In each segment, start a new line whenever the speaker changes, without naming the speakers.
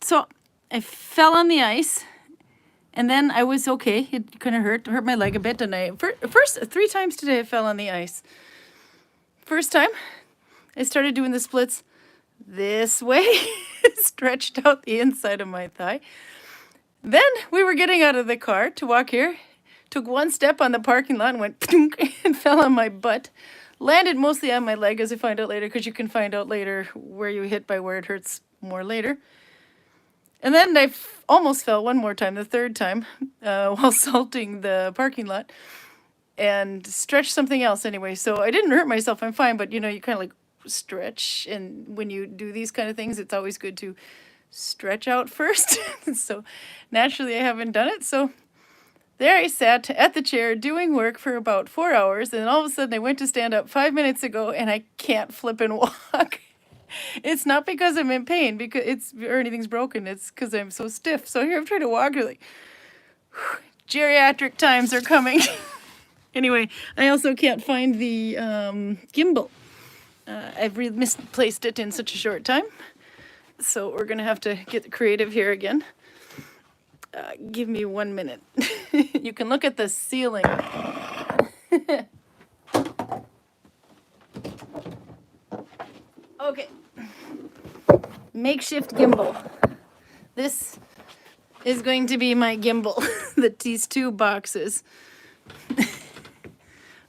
So I fell on the ice, and then I was okay. It kind of hurt my leg a bit, and first 3 times today I fell on the ice. First time, I started doing the splits this way, stretched out the inside of my thigh. Then we were getting out of the car to walk here. Took one step on the parking lot and went and fell on my butt. Landed mostly on my leg, as I find out later, because you can find out later where you hit by where it hurts more later. And then I almost fell one more time, the third time, while salting the parking lot, and stretched something else anyway. So I didn't hurt myself, I'm fine, but you know, you kind of like stretch, and when you do these kind of things, it's always good to stretch out first. So naturally I haven't done it, so there I sat at the chair doing work for about 4 hours, and all of a sudden I went to stand up 5 minutes ago, and I can't flip and walk. It's not because I'm in pain, or anything's broken. It's because I'm so stiff. So here I'm trying to walk, like, geriatric times are coming. Anyway, I also can't find the gimbal. I've misplaced it in such a short time. So we're going to have to get creative here again. Give me 1 minute. You can look at the ceiling. Okay. Makeshift gimbal. This is going to be my gimbal. These 2 boxes.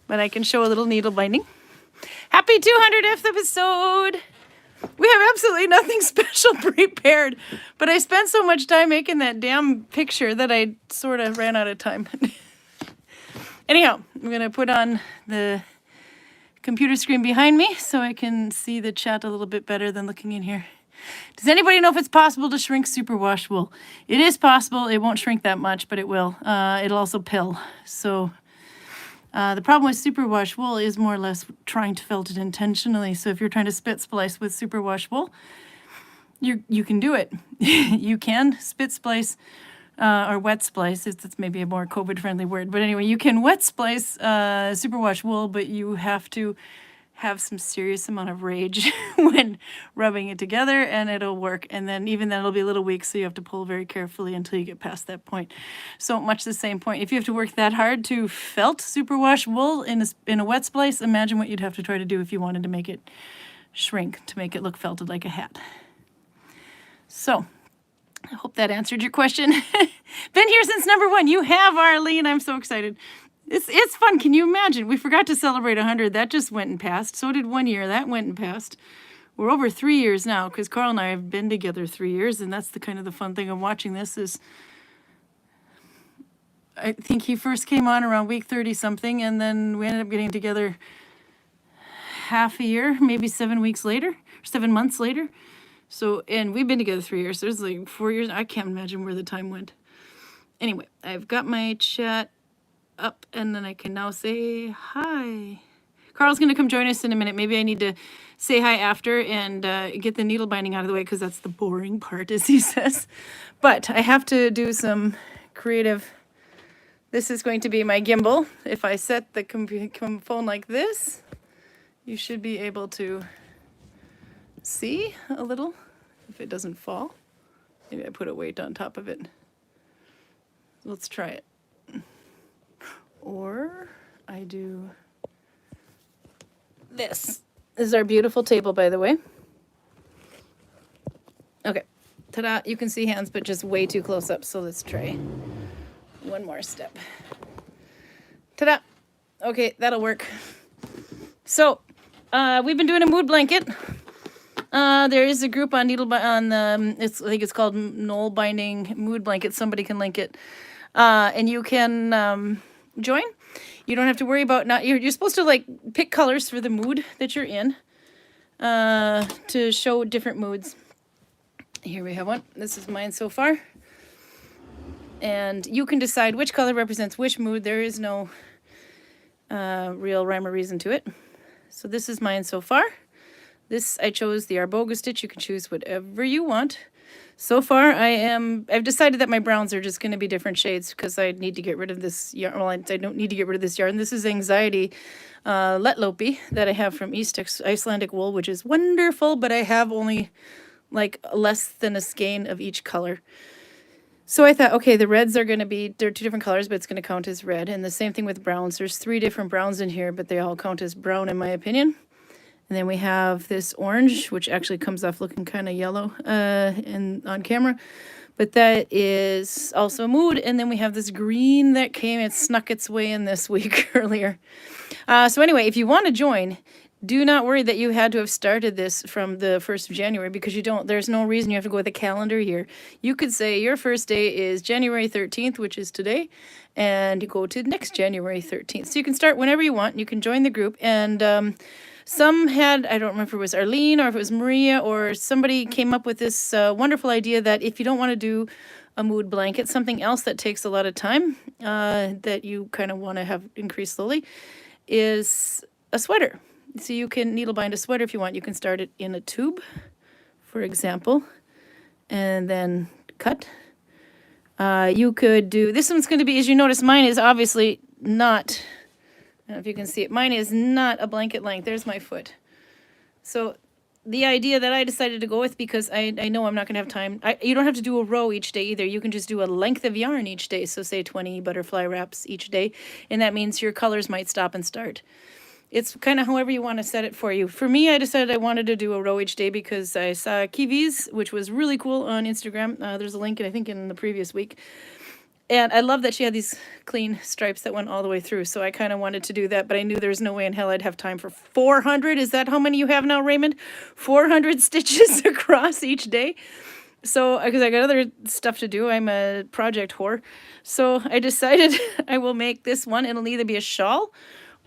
But I can show a little needle binding. Happy 200th episode! We have absolutely nothing special prepared, but I spent so much time making that damn picture that I sort of ran out of time. Anyhow, I'm going to put on the computer screen behind me so I can see the chat a little bit better than looking in here. Does anybody know if it's possible to shrink superwash wool? It is possible. It won't shrink that much, but it will. It'll also pill. So the problem with superwash wool is more or less trying to felt it intentionally. So if you're trying to spit splice with superwash wool, you can do it. You can spit splice or wet splice. It's maybe a more COVID-friendly word. But anyway, you can wet splice superwash wool, but you have to have some serious amount of rage when rubbing it together, and it'll work. And then even then it'll be a little weak, so you have to pull very carefully until you get past that point. So much the same point. If you have to work that hard to felt superwash wool in a wet splice, imagine what you'd have to try to do if you wanted to make it shrink, to make it look felted like a hat. So I hope that answered your question. Been here since number 1. You have, Arlene. I'm so excited. It's fun. Can you imagine? We forgot to celebrate 100. That just went and passed. So did 1 year. That went and passed. We're over 3 years now, because Karl and I have been together 3 years, and that's the kind of the fun thing of watching this is I think he first came on around week 30 something, and then we ended up getting together half a year, maybe 7 weeks later, 7 months later. So, and we've been together 3 years. So there's like 4 years. I can't imagine where the time went. Anyway, I've got my chat up, and then I can now say hi. Karl's going to come join us in a minute. Maybe I need to say hi after and get the needle binding out of the way, because that's the boring part, as he says. But I have to do some creative. This is going to be my gimbal. If I set the phone like this, you should be able to see a little if it doesn't fall. Maybe I put a weight on top of it. Let's try it. Or I do this. This is our beautiful table, by the way. Okay. Ta-da. You can see hands, but just way too close up. So let's try one more step. Ta-da. Okay, that'll work. So we've been doing a mood blanket. There is a group on I think it's called Nalbinding Mood Blanket. Somebody can link it. And you can join. You don't have to worry about you're supposed to like pick colors for the mood that you're in to show different moods. Here we have one. This is mine so far. And you can decide which color represents which mood. There is no real rhyme or reason to it. So this is mine so far. This, I chose the Arboga stitch. You can choose whatever you want. So far, I've decided that my browns are just going to be different shades, because I need to get rid of this yarn. Well, I don't need to get rid of this yarn. This is Anxiety Letlopi that I have from Icelandic Wool, which is wonderful, but I have only like less than a skein of each color. So I thought, okay, the reds are going to be, they're 2 different colors, but it's going to count as red. And the same thing with browns. There's 3 different browns in here, but they all count as brown in my opinion. And then we have this orange, which actually comes off looking kind of yellow on camera. But that is also a mood. And then we have this green that came, it snuck its way in this week earlier. So anyway, if you want to join, do not worry that you had to have started this from the 1st of January, because you don't. There's no reason you have to go with a calendar year. You could say your first day is January 13th, which is today, and you go to next January 13th. So you can start whenever you want. You can join the group. And some had, I don't remember if it was Arlene or if it was Maria or somebody came up with this wonderful idea that if you don't want to do a mood blanket, something else that takes a lot of time that you kind of want to have increased slowly is a sweater. So you can needle bind a sweater if you want. You can start it in a tube, for example, and then cut. You could do, this one's going to be, as you notice, mine is obviously not, I don't know if you can see it, mine is not a blanket length. There's my foot. So the idea that I decided to go with, because I know I'm not going to have time, you don't have to do a row each day either. You can just do a length of yarn each day. So say 20 butterfly wraps each day, and that means your colors might stop and start. It's kind of however you want to set it for you. For me, I decided I wanted to do a row each day because I saw Kiwi's, which was really cool on Instagram. There's a link, I think, in the previous week. And I love that she had these clean stripes that went all the way through. So I kind of wanted to do that, but I knew there was no way in hell I'd have time for 400. Is that how many you have now, Raymond? 400 stitches across each day. So, because I got other stuff to do, I'm a project whore. So I decided I will make this one. It'll either be a shawl,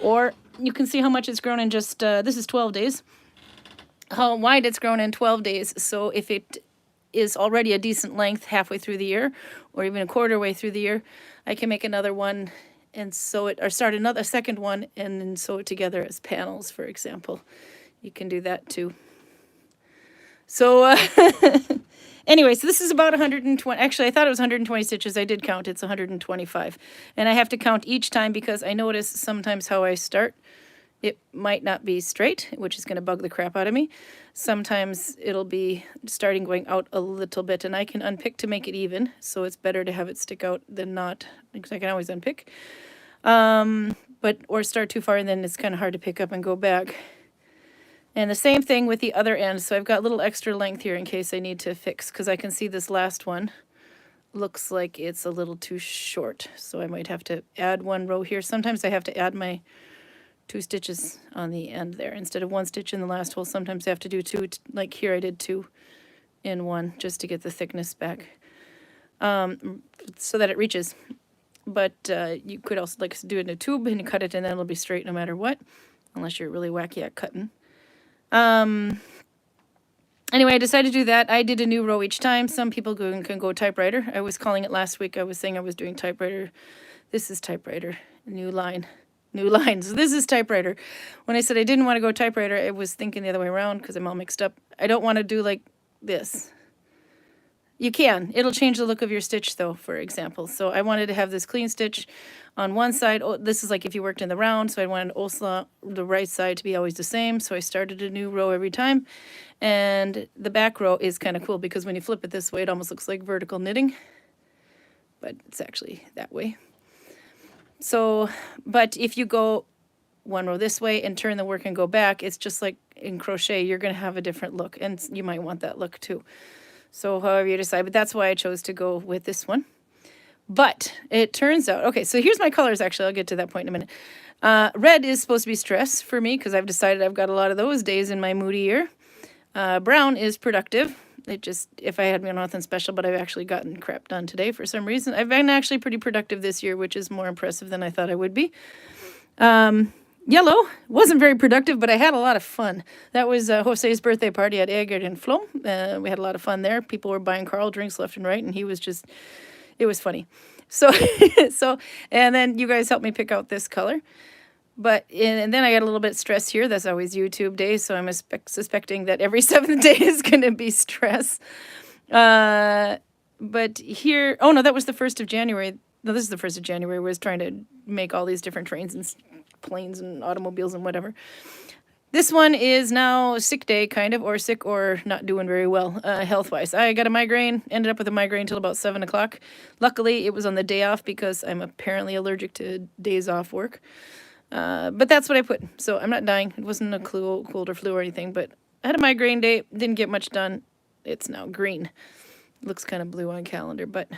or you can see how much it's grown in just, this is 12 days. How wide it's grown in 12 days. So if it is already a decent length halfway through the year, or even a quarter way through the year, I can make another one and sew it, or start a second one and then sew it together as panels, for example. You can do that too. So anyway, so this is about 120. Actually, I thought it was 120 stitches. I did count. It's 125. And I have to count each time because I notice sometimes how I start, it might not be straight, which is going to bug the crap out of me. Sometimes it'll be starting going out a little bit, and I can unpick to make it even. So it's better to have it stick out than not, because I can always unpick. Or start too far, and then it's kind of hard to pick up and go back. And the same thing with the other end. So I've got a little extra length here in case I need to fix, because I can see this last one looks like it's a little too short. So I might have to add one row here. Sometimes I have to add my 2 stitches on the end there instead of 1 stitch in the last hole. Sometimes I have to do 2, like here I did 2 in 1 just to get the thickness back, so that it reaches. But you could also like do it in a tube and you cut it, and then it'll be straight no matter what, unless you're really wacky at cutting. Anyway, I decided to do that. I did a new row each time. Some people can go typewriter. I was calling it last week. I was saying I was doing typewriter. This is typewriter. New line. New lines. This is typewriter. When I said I didn't want to go typewriter, I was thinking the other way around because I'm all mixed up. I don't want to do like this. You can. It'll change the look of your stitch though, for example. So I wanted to have this clean stitch on one side. Oh, this is like if you worked in the round, so I wanted also the right side to be always the same. So I started a new row every time. And the back row is kind of cool because when you flip it this way, it almost looks like vertical knitting. But it's actually that way. So, but if you go one row this way and turn the work and go back, it's just like in crochet, you're going to have a different look, and you might want that look too. So however you decide, but that's why I chose to go with this one. But it turns out, okay, so here's my colors actually. I'll get to that point in a minute. Red is supposed to be stress for me because I've decided I've got a lot of those days in my moody year. Brown is productive. It just, if I had nothing special, but I've actually gotten crap done today for some reason. I've been actually pretty productive this year, which is more impressive than I thought I would be. Yellow wasn't very productive, but I had a lot of fun. That was Jose's birthday party at Egert in Flom. We had a lot of fun there. People were buying Karl drinks left and right, and he was just, it was funny. So, and then you guys helped me pick out this color. And then I got a little bit stressed here. That's always YouTube day, so I'm suspecting that every 7th day is going to be stress. But here, oh no, that was the 1st of January. No, this is the 1st of January. I was trying to make all these different trains and planes and automobiles and whatever. This one is now sick day, kind of, or sick or not doing very well health-wise. I got a migraine, ended up with a migraine till about 7 o'clock. Luckily, it was on the day off because I'm apparently allergic to days off work. But that's what I put. So I'm not dying. It wasn't a cold or flu or anything, but I had a migraine day, didn't get much done. It's now green. Looks kind of blue on calendar, but...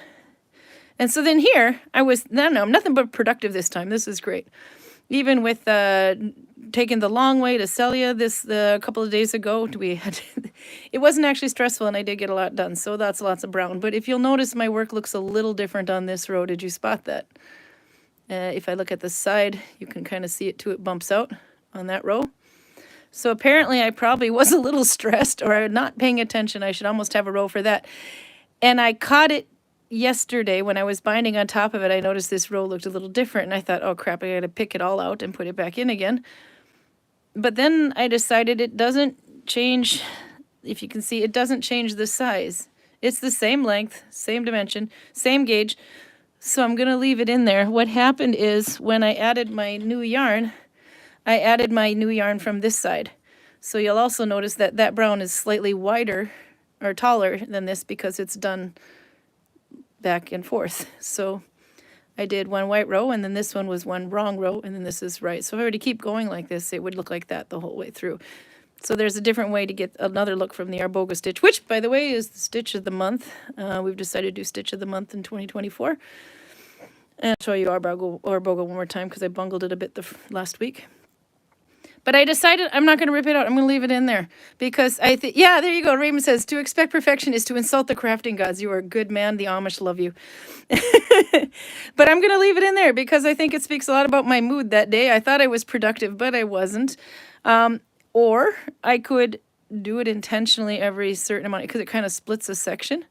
And so then here, I was, no, I'm nothing but productive this time. This is great. Even with taking the long way to Celia this a couple of days ago, it wasn't actually stressful, and I did get a lot done. So that's lots of brown. But if you'll notice, my work looks a little different on this row. Did you spot that? If I look at the side, you can kind of see it too. It bumps out on that row. So apparently, I probably was a little stressed or not paying attention. I should almost have a row for that. And I caught it yesterday when I was binding on top of it. I noticed this row looked a little different, and I thought, oh crap, I gotta pick it all out and put it back in again. But then I decided it doesn't change. If you can see, it doesn't change the size. It's the same length, same dimension, same gauge. So I'm gonna leave it in there. What happened is when I added my new yarn, I added my new yarn from this side. So you'll also notice that that brown is slightly wider or taller than this because it's done back and forth. So I did one white row, and then this one was one wrong row, and then this is right. So if I were to keep going like this, it would look like that the whole way through. So there's a different way to get another look from the Arboga stitch, which, by the way, is the stitch of the month. We've decided to do stitch of the month in 2024. And I'll show you Arboga one more time because I bungled it a bit last week. But I decided I'm not going to rip it out. I'm going to leave it in there because I think, yeah, there you go. Raymond says, to expect perfection is to insult the crafting gods. You are a good man. The Amish love you. But I'm going to leave it in there because I think it speaks a lot about my mood that day. I thought I was productive, but I wasn't. Or I could do it intentionally every certain amount because it kind of splits a section.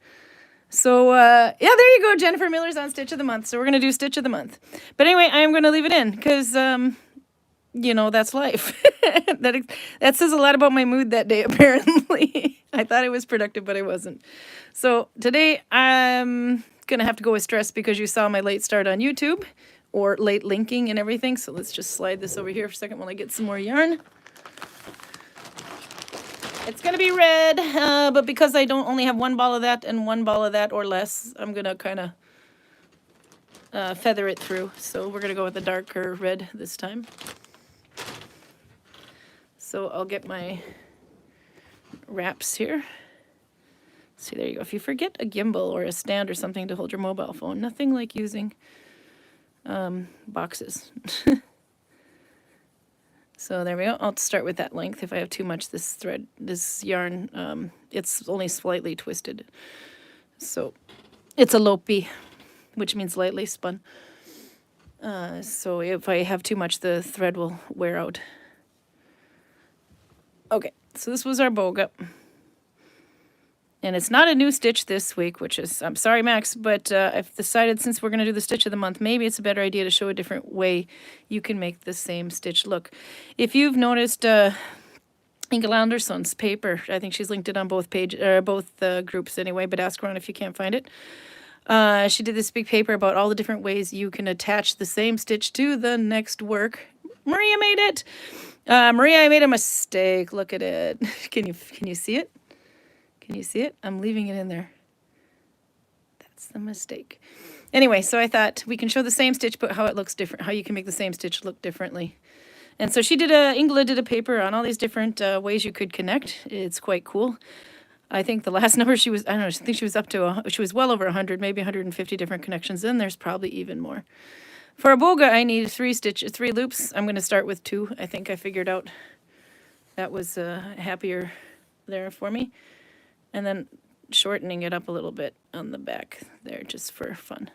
So, yeah, there you go. Jennifer Miller's on Stitch of the Month. So we're going to do Stitch of the Month. But anyway, I am going to leave it in because... you know, that's life. That says a lot about my mood that day, apparently. I thought I was productive, but I wasn't. So today I'm going to have to go with stress because you saw my late start on YouTube or late linking and everything. So let's just slide this over here for a second while I get some more yarn. It's going to be red, but because I don't only have one ball of that and one ball of that or less, I'm going to kind of feather it through. So we're going to go with the darker red this time. So I'll get my wraps here. See, there you go. If you forget a gimbal or a stand or something to hold your mobile phone, nothing like using boxes. So there we go. I'll start with that length. If I have too much, this yarn, it's only slightly twisted. So it's a lopey, which means lightly spun. So if I have too much, the thread will wear out. Okay, so this was our boga. And it's not a new stitch this week, which is, I'm sorry, Max, but I've decided since we're going to do the stitch of the month, maybe it's a better idea to show a different way you can make the same stitch look. If you've noticed Inga Andersson's paper, I think she's linked it on both groups anyway, but ask around if you can't find it. She did this big paper about all the different ways you can attach the same stitch to the next work. Maria made it. Maria, I made a mistake. Look at it. Can you see it? Can you see it? I'm leaving it in there. That's the mistake. Anyway, so I thought we can show the same stitch, but how it looks different, how you can make the same stitch look differently. And so Ingela did a paper on all these different ways you could connect. It's quite cool. I think the last number I don't know, I think she was she was well over 100, maybe 150 different connections. Then there's probably even more. For a boga, I need 3 loops. I'm going to start with 2. I think I figured out that was happier there for me. And then shortening it up a little bit on the back there just for fun.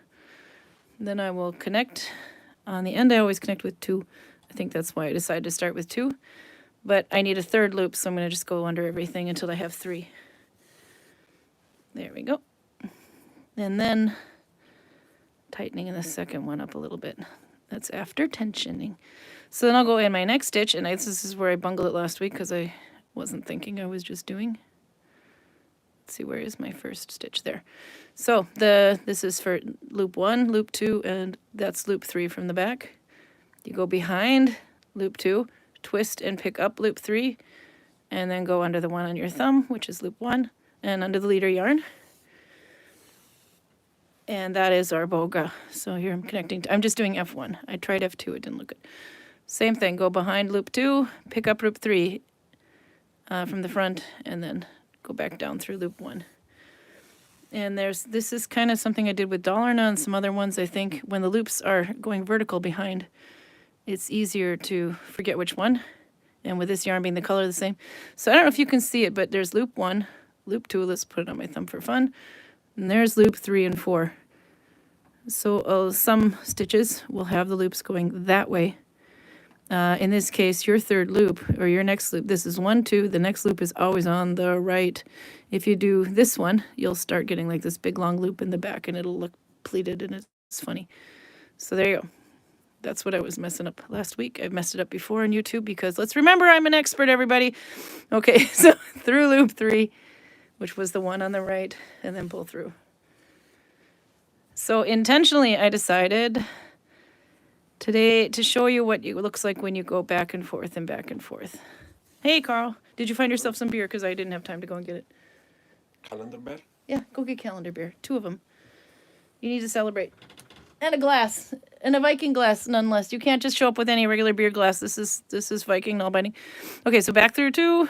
Then I will connect. On the end, I always connect with 2. I think that's why I decided to start with 2. But I need a 3rd loop, so I'm going to just go under everything until I have 3. There we go. And then tightening the second one up a little bit. That's after tensioning. So then I'll go in my next stitch, and this is where I bungled it last week because I wasn't thinking, I was just doing. Let's see, where is my first stitch there? So this is for loop 1, loop 2, and that's loop 3 from the back. You go behind loop 2, twist and pick up loop 3, and then go under the one on your thumb, which is loop 1, and under the leader yarn. And that is our boga. So here I'm connecting I'm just doing F1. I tried F2, it didn't look good. Same thing, go behind loop 2, pick up loop 3 from the front, and then go back down through loop 1. And this is kind of something I did with Dollarna and some other ones. I think when the loops are going vertical behind, it's easier to forget which one. And with this yarn being the color the same. So I don't know if you can see it, but there's loop 1, loop 2, let's put it on my thumb for fun. And there's loop 3 and 4. So some stitches will have the loops going that way. In this case, your third loop, or your next loop, this is 1, 2, the next loop is always on the right. If you do this one, you'll start getting like this big long loop in the back, and it'll look pleated, and it's funny. So there you go. That's what I was messing up last week. I've messed it up before on YouTube because let's remember I'm an expert, everybody. Okay, so through loop 3, which was the one on the right, and then pull through. So intentionally, I decided today to show you what it looks like when you go back and forth and back and forth. Hey, Karl, did you find yourself some beer? Because I didn't have time to go and get it.
Calendar beer?
Yeah, go get calendar beer. 2 of them. You need to celebrate. And a glass. And a Viking glass, nonetheless. You can't just show up with any regular beer glass. This is Viking Nalbinding. Okay, so back through 2.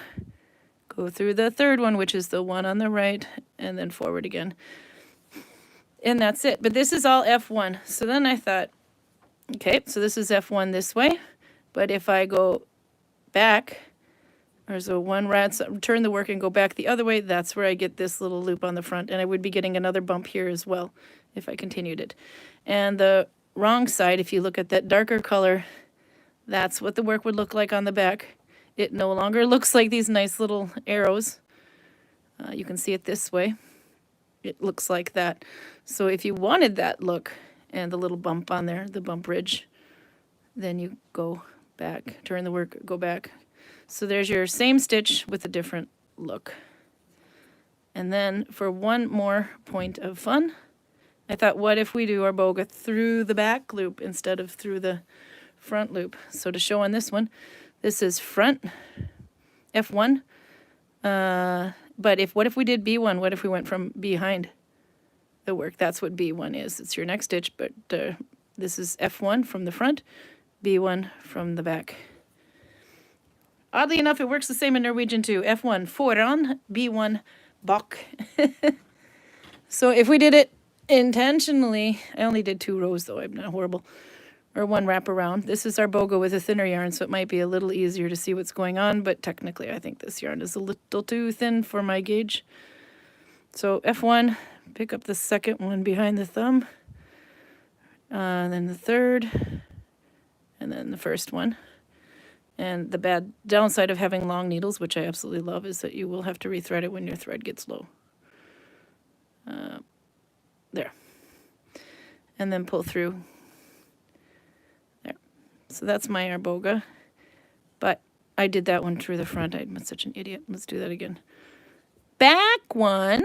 Go through the third one, which is the one on the right, and then forward again. And that's it. But this is all F1. So then I thought, okay, so this is F1 this way. But if I go back, or so one rat, so turn the work and go back the other way, that's where I get this little loop on the front. And I would be getting another bump here as well if I continued it. And the wrong side, if you look at that darker color, that's what the work would look like on the back. It no longer looks like these nice little arrows. You can see it this way. It looks like that. So if you wanted that look and the little bump on there, the bump ridge, then you go back, turn the work, go back. So there's your same stitch with a different look. And then for one more point of fun, I thought, what if we do our boga through the back loop instead of through the front loop? So to show on this one, this is front, F1. But what if we did B1? What if we went from behind the work? That's what B1 is. It's your next stitch, but this is F1 from the front, B1 from the back. Oddly enough, it works the same in Norwegian too. F1 foran, B1 bak. So if we did it intentionally, I only did 2 rows though, I'm not horrible, or 1 wrap around. This is our boga with a thinner yarn, so it might be a little easier to see what's going on, but technically I think this yarn is a little too thin for my gauge. So F1, pick up the second one behind the thumb, then the third, and then the first one. And the bad downside of having long needles, which I absolutely love, is that you will have to rethread it when your thread gets low. There. And then pull through. There. So that's my arboga. But I did that one through the front. I'm such an idiot. Let's do that again. Back one.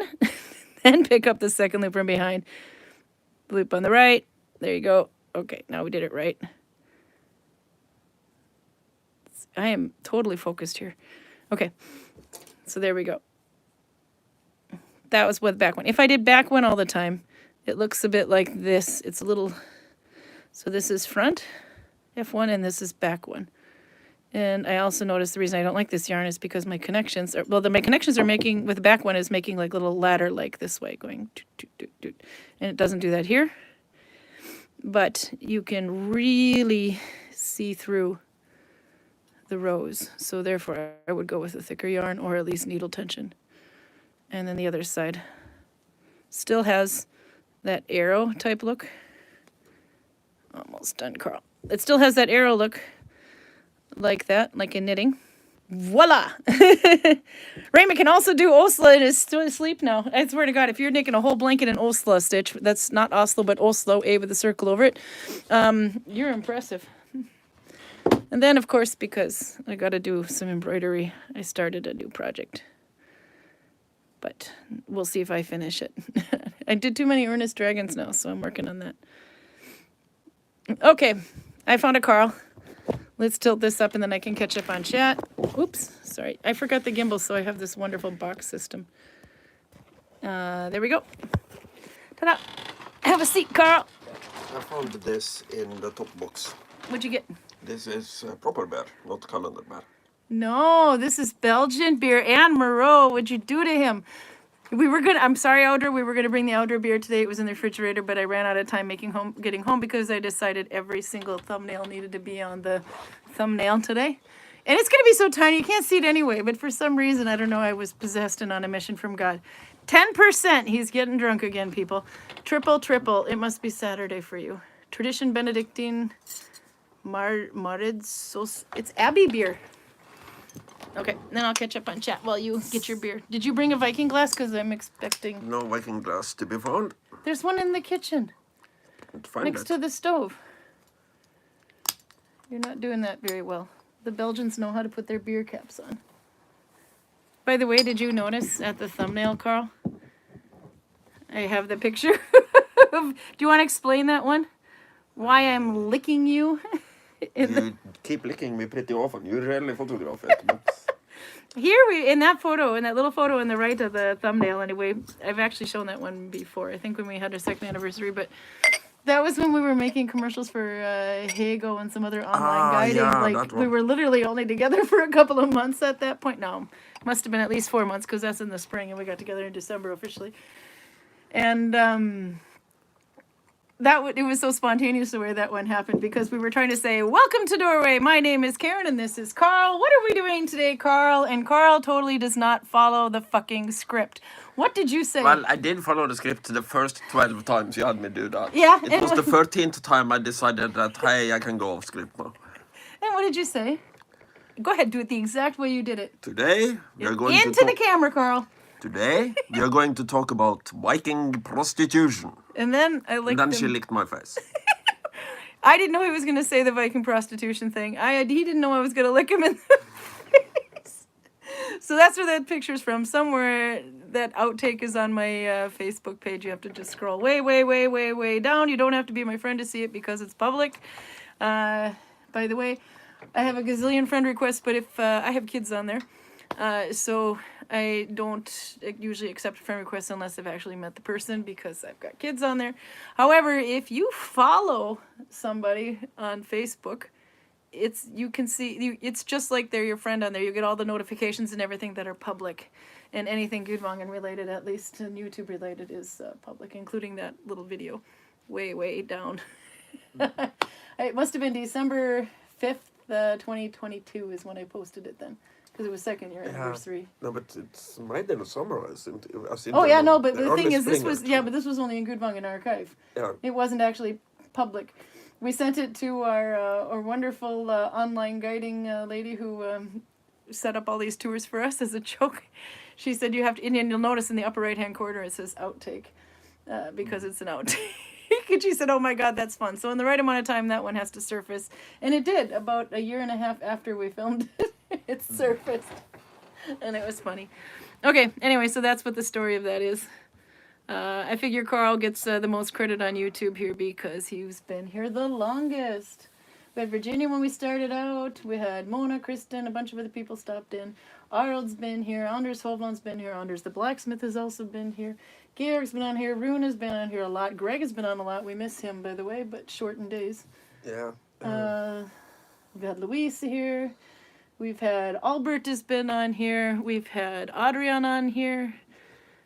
Then pick up the second loop from behind. Loop on the right. There you go. Okay, now we did it right. I am totally focused here. Okay, so there we go. That was with back one. If I did back one all the time, it looks a bit like this. It's a little, so this is front, F1, and this is back one. And I also noticed the reason I don't like this yarn is because my connections are, well, my connections are making, with the back one is making like little ladder like this way, going doot, doot, doot, doot. And it doesn't do that here. But you can really see through the rows, so therefore I would go with a thicker yarn or at least needle tension. And then the other side still has that arrow type look. Almost done, Karl. It still has that arrow look like that, like in knitting. Voila! Raymond can also do Oslo in his sleep now. I swear to God, if you're knitting a whole blanket in Oslo stitch, that's not Oslo but Oslo, A with a circle over it, you're impressive. And then, of course, because I got to do some embroidery, I started a new project. But we'll see if I finish it. I did too many earnest dragons now, so I'm working on that. Okay, I found a Karl. Let's tilt this up and then I can catch up on chat. Oops, sorry. I forgot the gimbal, so I have this wonderful box system. There we go. Ta-da! Have a seat, Karl.
I found this in the top box.
What'd you get?
This is proper beer, not calendar beer.
No, this is Belgian beer. And Moreau, what'd you do to him? I'm sorry, Outdoor. We were gonna bring the Outdoor beer today. It was in the refrigerator, but I ran out of time getting home because I decided every single thumbnail needed to be on the thumbnail today. And it's gonna be so tiny you can't see it anyway. But for some reason, I don't know, I was possessed and on a mission from God. 10%. He's getting drunk again, people. Triple. It must be Saturday for you. Tradition Benedictine Marid Sauce. It's Abbey beer. Okay, then I'll catch up on chat while you get your beer. Did you bring a Viking glass? Because I'm expecting...
No Viking glass to be found.
There's one in the kitchen. Next to the stove. You're not doing that very well. The Belgians know how to put their beer caps on. By the way, did you notice at the thumbnail, Karl? I have the picture. Do you want to explain that one? Why I'm licking you?
You keep licking me pretty often. You rarely photograph it. But...
Here in that little photo in the right of the thumbnail anyway, I've actually shown that one before. I think when we had our second anniversary, but that was when we were making commercials for Hego and some other online guiding.
Yeah,
like we were literally only together for a couple of months at that point. No, must have been at least 4 months because that's in the spring and we got together in December officially. And it was so spontaneous the way that one happened because we were trying to say, welcome to Norway. My name is Karin and this is Karl. What are we doing today, Karl? And Karl totally does not follow the fucking script. What did you say?
Well, I did follow the script the first 12 times you had me do that.
Yeah.
It was the 13th time I decided that, hey, I can go off script now.
And what did you say? Go ahead, do it the exact way you did it.
Today, we are going
Into the camera, Karl.
Today, we are going to talk about Viking prostitution.
And then I licked
And then she licked my face.
I didn't know he was going to say the Viking prostitution thing. He didn't know I was going to lick him in the face. So that's where that picture's from. Somewhere that outtake is on my Facebook page. You have to just scroll way down. You don't have to be my friend to see it because it's public. By the way, I have a gazillion friend requests, but if I have kids on there. So I don't usually accept friend requests unless I've actually met the person because I've got kids on there. However, if you follow somebody on Facebook, you can see it's just like they're your friend on there. You get all the notifications and everything that are public, and anything Gudvangen related, at least and YouTube related, is public, including that little video, way down. It must have been December 5th, 2022 is when I posted it then. Because it was second year anniversary.
No, but it's made in the summer. But
the thing is, this was only in Gudvangen archive.
Yeah.
It wasn't actually public. We sent it to our wonderful online guiding lady who set up all these tours for us as a joke. She said you have to, and you'll notice in the upper right-hand corner it says outtake, because it's an outtake. And she said, oh my God, that's fun. So in the right amount of time, that one has to surface. And it did. About a year and a half after we filmed it, it surfaced. And it was funny. Okay, anyway, so that's what the story of that is. I figure Karl gets the most credit on YouTube here because he's been here the longest. We had Virginia when we started out. We had Mona, Kristen, a bunch of other people stopped in. Arnold's been here. Anders Hovland's been here. Anders the blacksmith has also been here. Georg's been on here. Rune has been on here a lot. Greg has been on a lot. We miss him, by the way, but shortened days.
Yeah.
We've had Luis here. We've had Albert has been on here. We've had Adrian on here.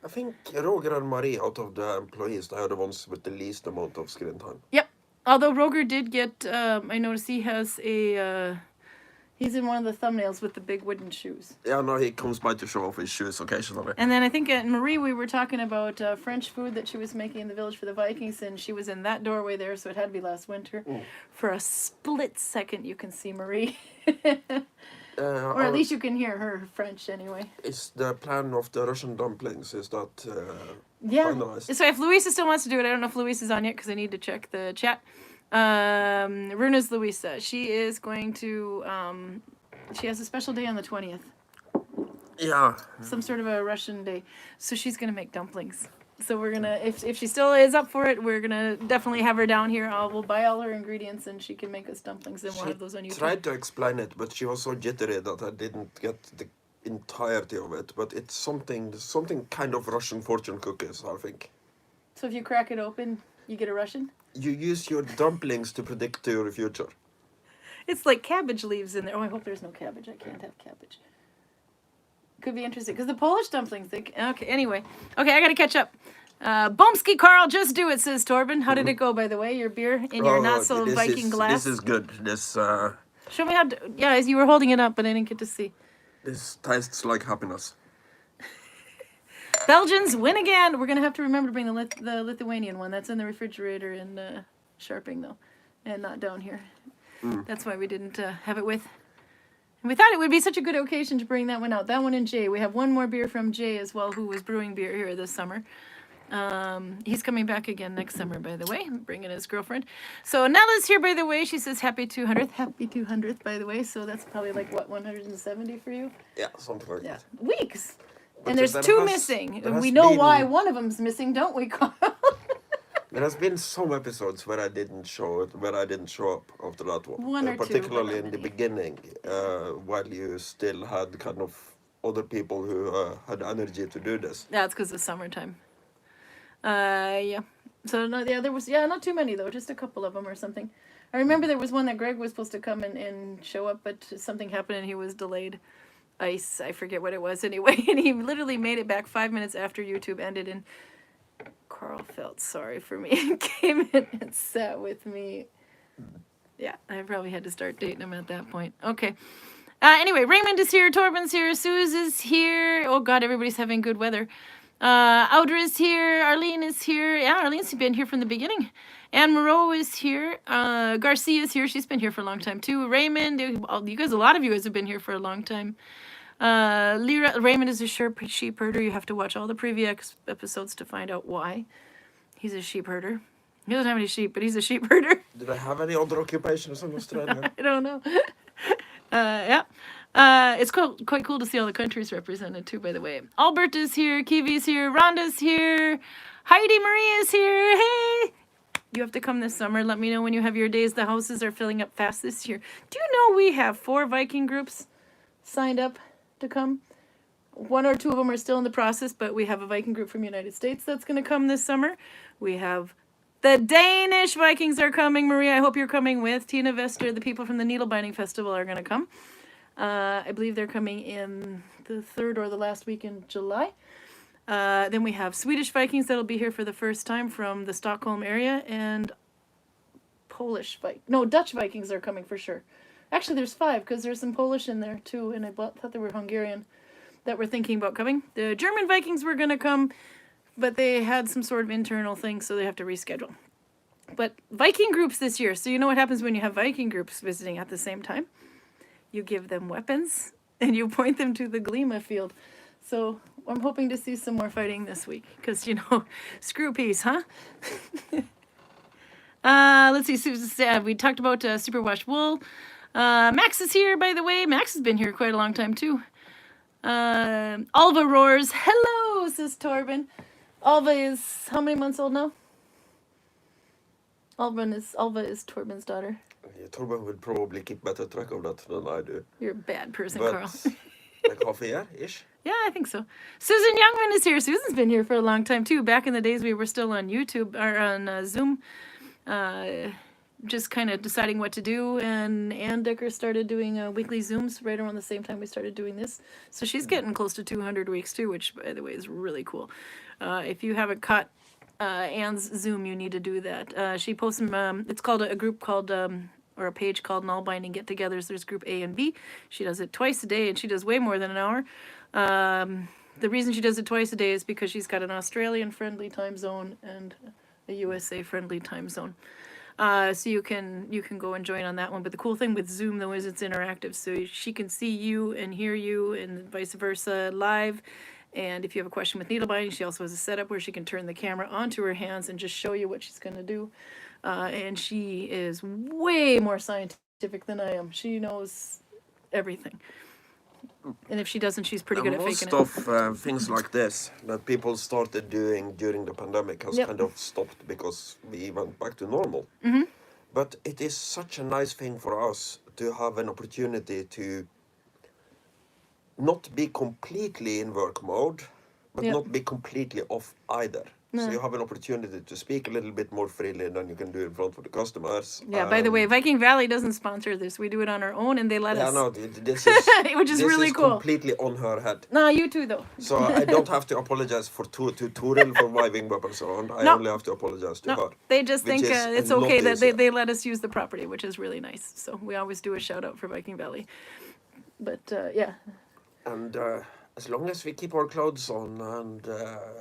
I think Roger and Marie, out of the employees, they are the ones with the least amount of screen time.
Yep. Although Roger did get, I noticed he has he's in one of the thumbnails with the big wooden shoes.
Yeah, no, he comes by to show off his shoes occasionally.
And then I think at Marie we were talking about French food that she was making in the village for the Vikings, and she was in that doorway there, so it had to be last winter. For a split second you can see Marie. Or at least you can hear her French anyway.
Is the plan of the Russian dumplings, is that
finalized? So if Louisa still wants to do it, I don't know if Louisa is on yet because I need to check the chat. Runa's Louisa. She is going to, she has a special day on the 20th.
Yeah.
Some sort of a Russian day. So she's going to make dumplings. So we're gonna, if she still is up for it, we're gonna definitely have her down here. We'll buy all her ingredients and she can make us dumplings, and we'll have those on YouTube.
Tried to explain it, but she was so jittery that I didn't get the entirety of it. But it's something kind of Russian fortune cookies, I think.
So if you crack it open, you get a Russian?
You use your dumplings to predict your future.
It's like cabbage leaves in there. Oh, I hope there's no cabbage. I can't have cabbage. Could be interesting because the Polish dumplings. Okay, anyway. Okay, I gotta catch up. Bomsky Karl, just do it, says Torben. How did it go, by the way? Your beer in your not so Viking glass.
This is good. This
show me how. Yeah, as you were holding it up, but I didn't get to see.
This tastes like happiness.
Belgians win again. We're gonna have to remember to bring the Lithuanian one. That's in the refrigerator in Sharping though, and not down here. That's why we didn't have it with. And we thought it would be such a good occasion to bring that one out. That one and Jay. We have one more beer from Jay as well, who was brewing beer here this summer. He's coming back again next summer, by the way, bringing his girlfriend. So Nella's here, by the way. She says happy 200th. Happy 200th, by the way. So that's probably like, what, 170 for you?
Yeah, something like that.
Weeks.
But
and there's two missing. And we know why one of them's missing, don't we, Karl?
There has been some episodes where I didn't show up after that one.
One or two,
particularly in the beginning, while you still had kind of other people who had energy to do this.
That's because it's summertime. Yeah. So there was not too many though, just a couple of them or something. I remember there was one that Greg was supposed to come and show up, but something happened and he was delayed. Ice, I forget what it was anyway, and he literally made it back 5 minutes after YouTube ended, and Karl felt sorry for me and came in and sat with me. Yeah, I probably had to start dating him at that point. Okay. Anyway, Raymond is here, Torben's here, Suze is here. Oh God, everybody's having good weather. Audra is here, Arlene is here. Yeah, Arlene's been here from the beginning. Anne Moreau is here. Garcia is here. She's been here for a long time too. Raymond, you guys, a lot of you guys have been here for a long time. Raymond is a sheep herder. You have to watch all the previous episodes to find out why. He's a sheep herder. He doesn't have any sheep, but he's a sheep herder.
Did I have any other occupations in Australia?
I don't know. Yeah. It's quite cool to see all the countries represented too, by the way. Albert is here. Kiwi's here. Rhonda's here. Heidi Marie is here. Hey! You have to come this summer. Let me know when you have your days. The houses are filling up fast this year. Do you know we have 4 Viking groups signed up to come? 1 or 2 of them are still in the process, but we have a Viking group from the United States that's going to come this summer. We have the Danish Vikings are coming. Maria, I hope you're coming with. Tina Vester, the people from the Needlebinding Festival are going to come. I believe they're coming in the 3rd or the last week in July. Then we have Swedish Vikings that'll be here for the first time from the Stockholm area, and Dutch Vikings are coming for sure. Actually, there's 5 because there's some Polish in there too, and I thought they were Hungarian that were thinking about coming. The German Vikings were going to come, but they had some sort of internal thing, so they have to reschedule. But Viking groups this year. So you know what happens when you have Viking groups visiting at the same time? You give them weapons and you point them to the Glima field. So I'm hoping to see some more fighting this week because, screw peace, huh? Let's see. Susan, we talked about superwash wool. Max is here, by the way. Max has been here quite a long time, too. Alva roars. Hello, says Torben. Alva is how many months old now? Alva is Torben's daughter.
Yeah, Torben would probably keep better track of that than I do.
You're a bad person,
but,
Karl.
like half a year-ish?
Yeah, I think so. Susan Youngman is here. Susan's been here for a long time, too. Back in the days we were still on YouTube, or on Zoom. Just kind of deciding what to do, and Ann Decker started doing weekly Zooms right around the same time we started doing this. So she's getting close to 200 weeks, too, which, by the way, is really cool. If you haven't caught Ann's Zoom, you need to do that. She posts some, it's called a group called, or a page called Nalbinding Get-Togethers. There's group A and B. She does it twice a day, and she does way more than an hour. The reason she does it twice a day is because she's got an Australian-friendly time zone and a USA-friendly time zone. So you can go and join on that one. But the cool thing with Zoom, though, is it's interactive. So she can see you and hear you and vice versa live. And if you have a question with needlebinding, she also has a setup where she can turn the camera onto her hands and just show you what she's going to do. And she is way more scientific than I am. She knows everything. And if she doesn't, she's pretty good at faking
Most
it.
of things like this that people started doing during the pandemic has
Yep.
kind of stopped because we went back to normal. But it is such a nice thing for us to have an opportunity to not be completely in work mode, but
Yep.
not be completely off either. So
No.
you have an opportunity to speak a little bit more freely than you can do in front of the customers.
Yeah, by the way, Viking Valley doesn't sponsor this. We do it on our own and they let
Yeah,
us.
no, this is
Which is
this
really
is
cool.
completely on her head.
No, you too, though.
So I don't have to apologize to Toril for wiving up and so on. I
No.
only have to apologize to her.
No, they just
which
think
is
it's
a lot
okay that
easier.
they let us use the property, which is really nice. So we always do a shout out for Viking Valley. But yeah.
And as long as we keep our clothes on and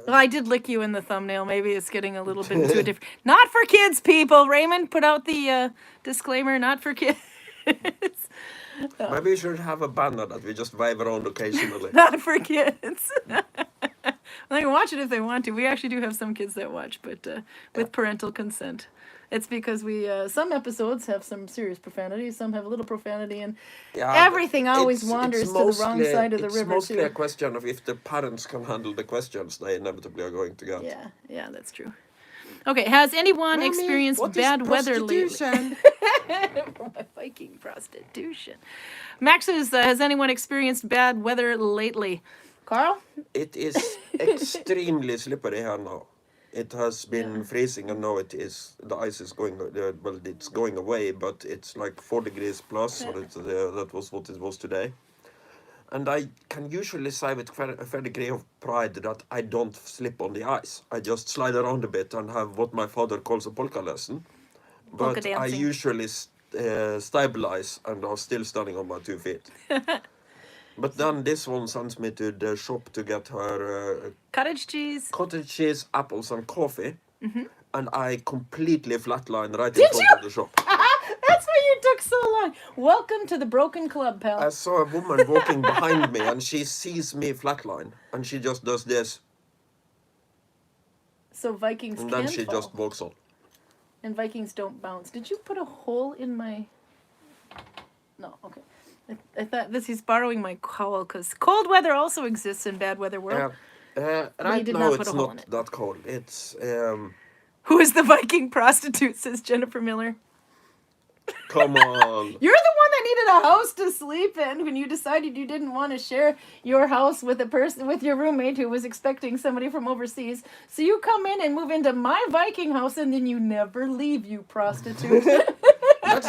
Well, I did lick you in the thumbnail. Maybe it's getting a little bit too different. Not for kids, people. Raymond put out the disclaimer, not for kids.
maybe we should have a banner that we just wave around occasionally.
Not for kids. They can watch it if they want to. We actually do have some kids that watch, but with parental consent. It's because we some episodes have some serious profanity, some have a little profanity, and
Yeah,
everything always wanders to the wrong side of the
it's
river
mostly
too.
a question of if the parents can handle the questions they inevitably are going to get.
Yeah, that's true. Okay, has anyone
Mommy,
experienced
what is
bad weather lately?
prostitution?
My Viking prostitution. Max says, has anyone experienced bad weather lately? Carl?
It is extremely slippery here now. It has been freezing and now it is, the ice is going, well, it's going away, but it's like 4 degrees plus, or that was what it was today. And I can usually say with a fair degree of pride that I don't slip on the ice. I just slide around a bit and have what my father calls a polka lesson.
Polka
But I
dancing.
usually stabilize and are still standing on my 2 feet. But then this one sends me to the shop to get her
Cottage cheese.
cottage cheese, apples, and coffee. And I completely flatline right in
Did
front
you?
of the shop.
That's why you took so long. Welcome to the Broken Club, pal.
I saw a woman walking behind me and she sees me flatline and she just does this
So Vikings
and
can
then she
fall.
just walks on.
And Vikings don't bounce. Did you put a hole in my... No, okay. I thought he's borrowing my cowl because cold weather also exists in bad weather world.
Right
did
now
not put
it's
a hole in
not
it.
that cold. It's
Who is the Viking prostitute, says Jennifer Miller.
come on.
You're the one that needed a house to sleep in when you decided you didn't want to share your house with a person, with your roommate who was expecting somebody from overseas. So you come in and move into my Viking house and then you never leave, you prostitute.
That's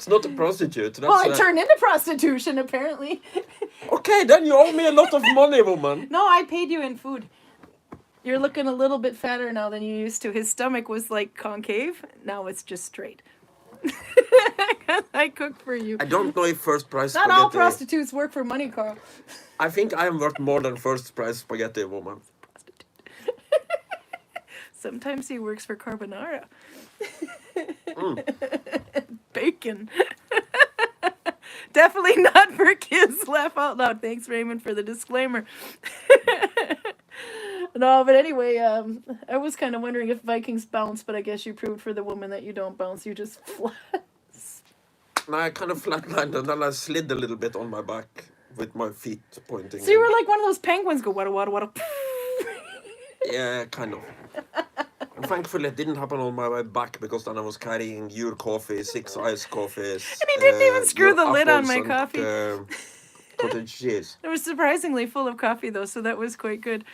not a prostitute. That's
Well, it turned into prostitution, apparently.
Okay, then you owe me a lot of money, woman.
No, I paid you in food. You're looking a little bit fatter now than you used to. His stomach was like concave. Now it's just straight. I cooked for you.
I don't know if first price
Not
spaghetti.
all prostitutes work for money, Carl.
I think I am worth more than first price spaghetti, woman.
Sometimes he works for carbonara. Bacon. Definitely not for kids. Laugh out loud. Thanks, Raymond, for the disclaimer. No, but anyway, I was kind of wondering if Vikings bounce, but I guess you proved for the woman that you don't bounce. You just flat.
And I kind of flatlined and then I slid a little bit on my back with my feet pointing.
So you were like one of those penguins go, wada, wada, wada.
Yeah, kind of. And thankfully it didn't happen on my way back because then I was carrying your coffee, 6 iced coffees.
And he didn't even screw
your
the lid on
apples
my
and,
coffee.
Cottage cheese.
It was surprisingly full of coffee, though, so that was quite good.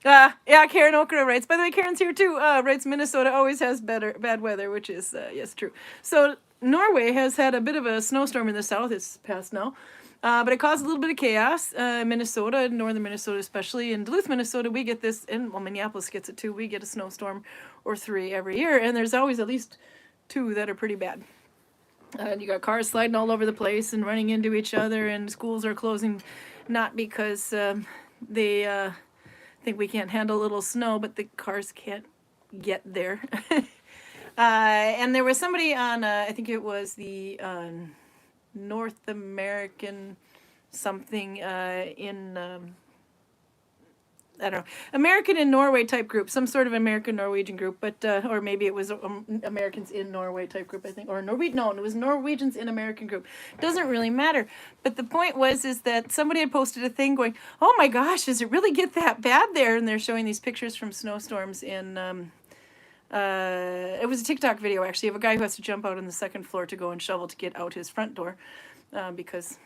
Yeah, Karin Okra writes. By the way, Karen's here, too. Writes, Minnesota always has bad weather, which is, yes, true. So Norway has had a bit of a snowstorm in the south. It's past now. But it caused a little bit of chaos. Minnesota, northern Minnesota especially. In Duluth, Minnesota, we get this, and well, Minneapolis gets it, too. We get a snowstorm or 3 every year, and there's always at least 2 that are pretty bad. You got cars sliding all over the place and running into each other, and schools are closing, not because they think we can't handle a little snow, but the cars can't get there. And there was somebody on, I think it was the North American something in I don't know, American in Norway type group, some sort of American Norwegian group, but or maybe it was Americans in Norway type group, I think, or Norwegian. No, it was Norwegians in American group. Doesn't really matter. But the point is that somebody had posted a thing going, "Oh my gosh, does it really get that bad there?" And they're showing these pictures from snowstorms in. It was a TikTok video actually of a guy who has to jump out on the second floor to go and shovel to get out his front door, because.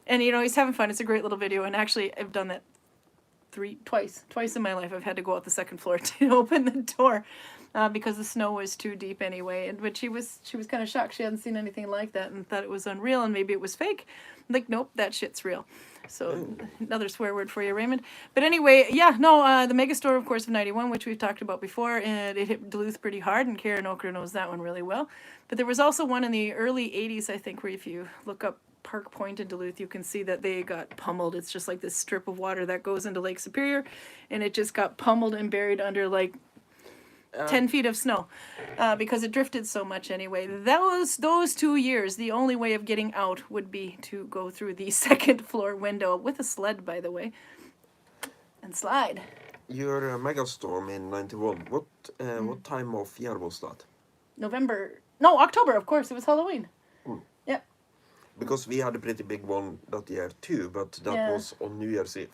And you know, he's having fun. It's a great little video, and actually I've done that twice in my life. I've had to go out the second floor to open the door because the snow was too deep anyway. And but she was kind of shocked. She hadn't seen anything like that and thought it was unreal and maybe it was fake. I'm like, nope, that shit's real. So another swear word for you, Raymond. But anyway, yeah, no, the mega storm, of course, of '91, which we've talked about before, and it hit Duluth pretty hard, and Karin knows that one really well. But there was also one in the early '80s, I think, where if you look up Park Point in Duluth, you can see that they got pummeled. It's just like this strip of water that goes into Lake Superior, and it just got pummeled and buried under like 10 feet of snow because it drifted so much anyway. Those 2 years, the only way of getting out would be to go through the second floor window with a sled, by the way, and slide.
Your megastorm in '91. What time of year was that?
October, of course. It was Halloween. Yeah.
Because we had a pretty big one that year too, but that was on New Year's Eve.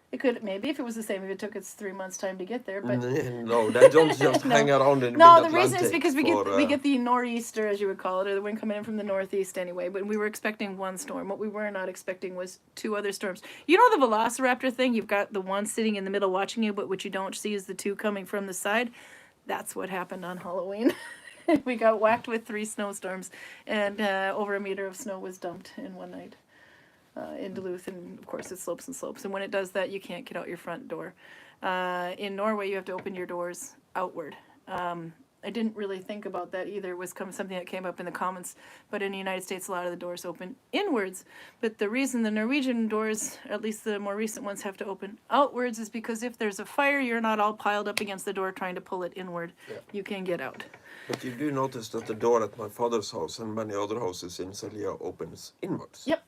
It could, maybe, if it was the same, if it took us 3 months' time to get there, but...
No, they don't just hang around in the
No,
mid-Atlantic.
the reason is because we get the nor'easter, as you would call it, or the wind coming in from the northeast anyway, but we were expecting one storm. What we were not expecting was 2 other storms. You know the velociraptor thing? You've got the one sitting in the middle watching you, but what you don't see is the 2 coming from the side. That's what happened on Halloween. We got whacked with 3 snowstorms, and over a meter of snow was dumped in one night. In Duluth, and of course it slopes and slopes, and when it does that you can't get out your front door. In Norway you have to open your doors outward. I didn't really think about that either. It was something that came up in the comments, but in the United States a lot of the doors open inwards, but the reason the Norwegian doors, at least the more recent ones, have to open outwards is because if there's a fire you're not all piled up against the door trying to pull it inward. You can get out.
But you do notice that the door at my father's house and many other houses in Selja opens inwards.
Yep.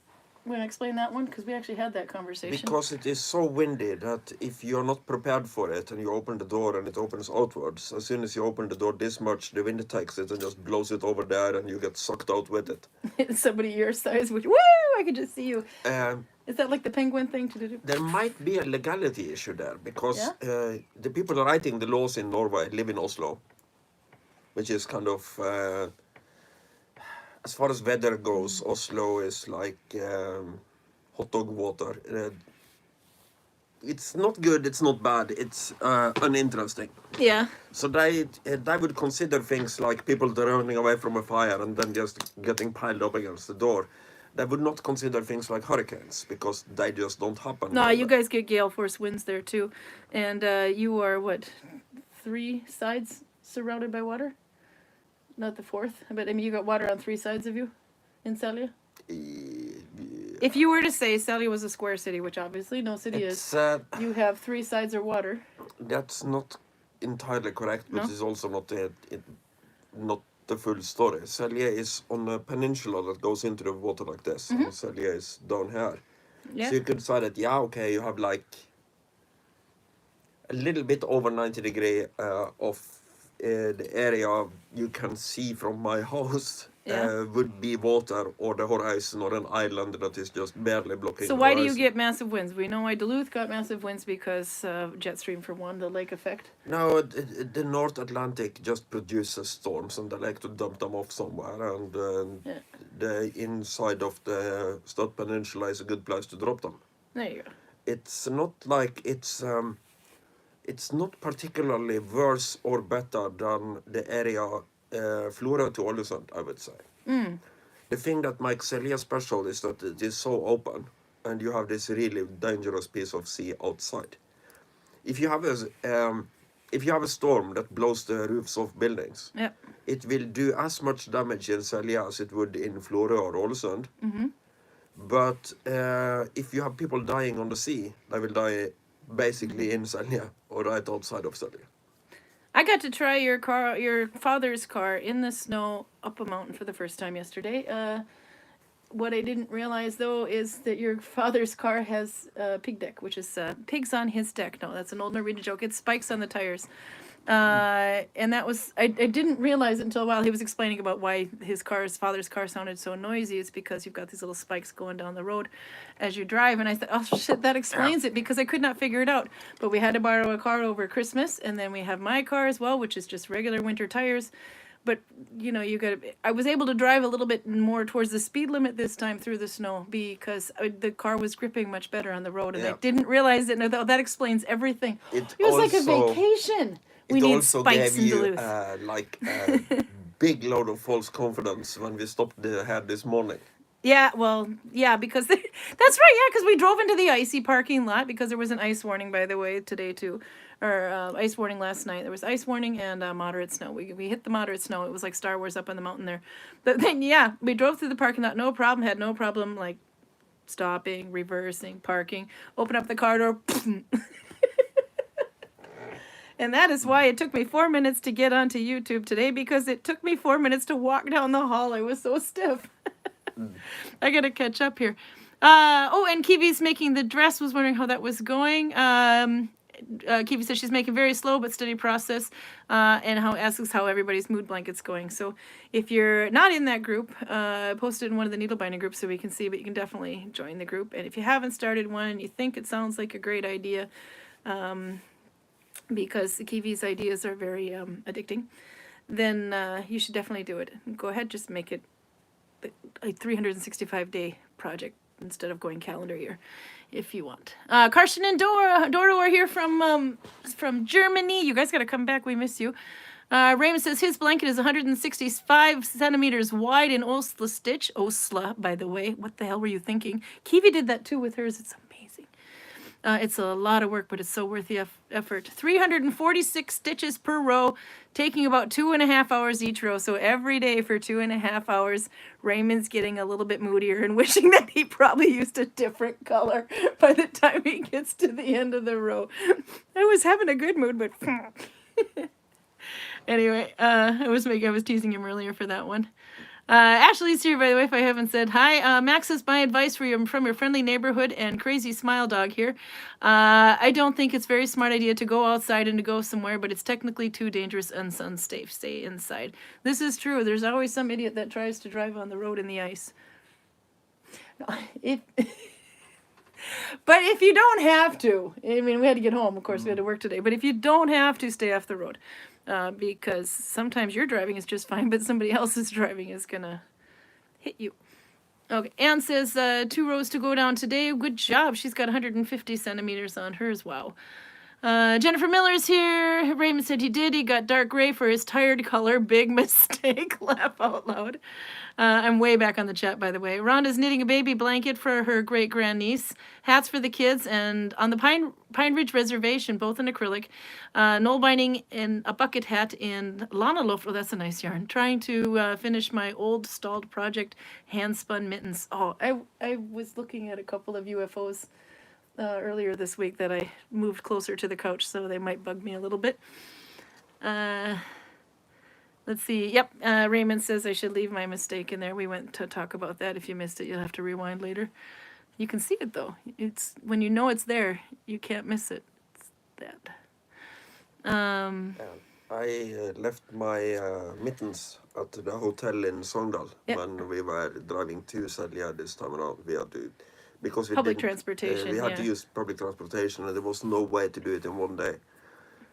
You want to explain that one? Because we actually had that conversation.
Because it is so windy that if you're not prepared for it and you open the door and it opens outwards, as soon as you open the door this much, the wind takes it and just blows it over there and you get sucked out with it.
Somebody your size would, woo! I could just see you. Is that like the penguin thing to do?
There might be a legality issue there because the people writing the laws in Norway live in Oslo, which is kind of... as far as weather goes, Oslo is like hot dog water. It's not good, it's not bad, it's uninteresting.
Yeah.
So they would consider things like people running away from a fire and then just getting piled up against the door. They would not consider things like hurricanes because they just don't happen.
No, you guys get gale force winds there too. And you are, what, 3 sides surrounded by water? Not the 4th, but I mean, you got water on 3 sides of you in Selja? If you were to say Selja was a square city, which obviously no city is, you have 3 sides of water.
That's not entirely correct, but it's also not the full story. Selja is on a peninsula that goes into the water like this, and Selja is down here. Yeah. So you could say that, okay, you have like a little bit over 90 degrees of the area you can see from my house would be water or the horizon or an island that is just barely blocking
So
the
why
horizon.
do you get massive winds? We know why Duluth got massive winds because jet stream for one, the lake effect.
No, the North Atlantic just produces storms and they like to dump them off somewhere, and the inside of the Stad Peninsula is a good place to drop them.
There you go.
It's not like it's not particularly worse or better than the area Flora to Ålesund, I would say. The thing that makes Selja special is that it is so open and you have this really dangerous piece of sea outside. If you have a storm that blows the roofs off buildings, it will do as much damage in Selja as it would in Flora or Ålesund. But if you have people dying on the sea, they will die basically in Selja or right outside of Selja.
I got to try your father's car in the snow up a mountain for the first time yesterday. what I didn't realize though is that your father's car has a pig deck, which is pigs on his deck. No, that's an old Norwegian joke. It's spikes on the tires. And that was I didn't realize it until a while he was explaining about why his father's car sounded so noisy. It's because you've got these little spikes going down the road as you drive. And I thought, oh shit, that explains it, because I could not figure it out. But we had to borrow a car over Christmas, and then we have my car as well, which is just regular winter tires. But you know, I was able to drive a little bit more towards the speed limit this time through the snow, because the car was gripping much better on the road, and I didn't realize it. And I thought, that explains everything. It was like a vacation. We need
also
spikes
gave
in
you
Duluth.
like a big load of false confidence when we stopped the head this morning.
Yeah, well, yeah, because that's right. Yeah, because we drove into the icy parking lot, because there was an ice warning, by the way, today too, or ice warning last night. There was ice warning and moderate snow. We hit the moderate snow. It was like Star Wars up on the mountain there. But then yeah, we drove through the parking lot, no problem. Had no problem like stopping, reversing, parking. Open up the car door. And that is why it took me 4 minutes to get onto YouTube today, because it took me 4 minutes to walk down the hall. I was so stiff. I gotta catch up here. Oh, and Kiwi's making the dress, was wondering how that was going. Kiwi says she's making very slow but steady process, and asks how everybody's mood blanket's going. So if you're not in that group, post it in one of the needle binding groups so we can see, but you can definitely join the group. And if you haven't started one, you think it sounds like a great idea, because Kiwi's ideas are very addicting, then you should definitely do it. Go ahead, just make it a 365-day project instead of going calendar year, if you want. Karsten and Doro are here from Germany. You guys got to come back. We miss you. Raymond says his blanket is 165 centimeters wide in Osla stitch. Osla, by the way. What the hell were you thinking? Kiwi did that too with hers. It's amazing. It's a lot of work, but it's so worth the effort. 346 stitches per row, taking about 2.5 hours each row. So every day for 2.5 hours, Raymond's getting a little bit moodier and wishing that he probably used a different color by the time he gets to the end of the row. I was having a good mood, but anyway, I was teasing him earlier for that one. Ashley's here, by the way, if I haven't said hi. Max says, my advice from your friendly neighborhood and crazy smile dog here. I don't think it's a very smart idea to go outside and to go somewhere, but it's technically too dangerous and unsafe. Stay inside. This is true. There's always some idiot that tries to drive on the road in the ice. But if you don't have to, I mean, we had to get home, of course, we had to work today, but if you don't have to, stay off the road. Because sometimes your driving is just fine, but somebody else's driving is going to hit you. Okay, Anne says 2 rows to go down today. Good job. She's got 150 centimeters on hers. Wow. Jennifer Miller's here. Raymond said he did. He got dark gray for his tired color. Big mistake. Laugh out loud. I'm way back on the chat, by the way. Rhonda's knitting a baby blanket for her great-grandniece. Hats for the kids. And on the Pine Ridge Reservation, both in acrylic. Nalbinding in a bucket hat in Lana Loft. Oh, that's a nice yarn. Trying to finish my old stalled project, hand-spun mittens. Oh, I was looking at a couple of UFOs earlier this week that I moved closer to the couch, so they might bug me a little bit. Let's see. Yep, Raymond says I should leave my mistake in there. We went to talk about that. If you missed it, you'll have to rewind later. You can see it, though. It's when you know it's there, you can't miss it. It's that.
I left my mittens at the hotel in Sogndal when we were driving to Selja this time around. We had to, because we
public transportation.
We had to use public transportation, and there was no way to do it in one day.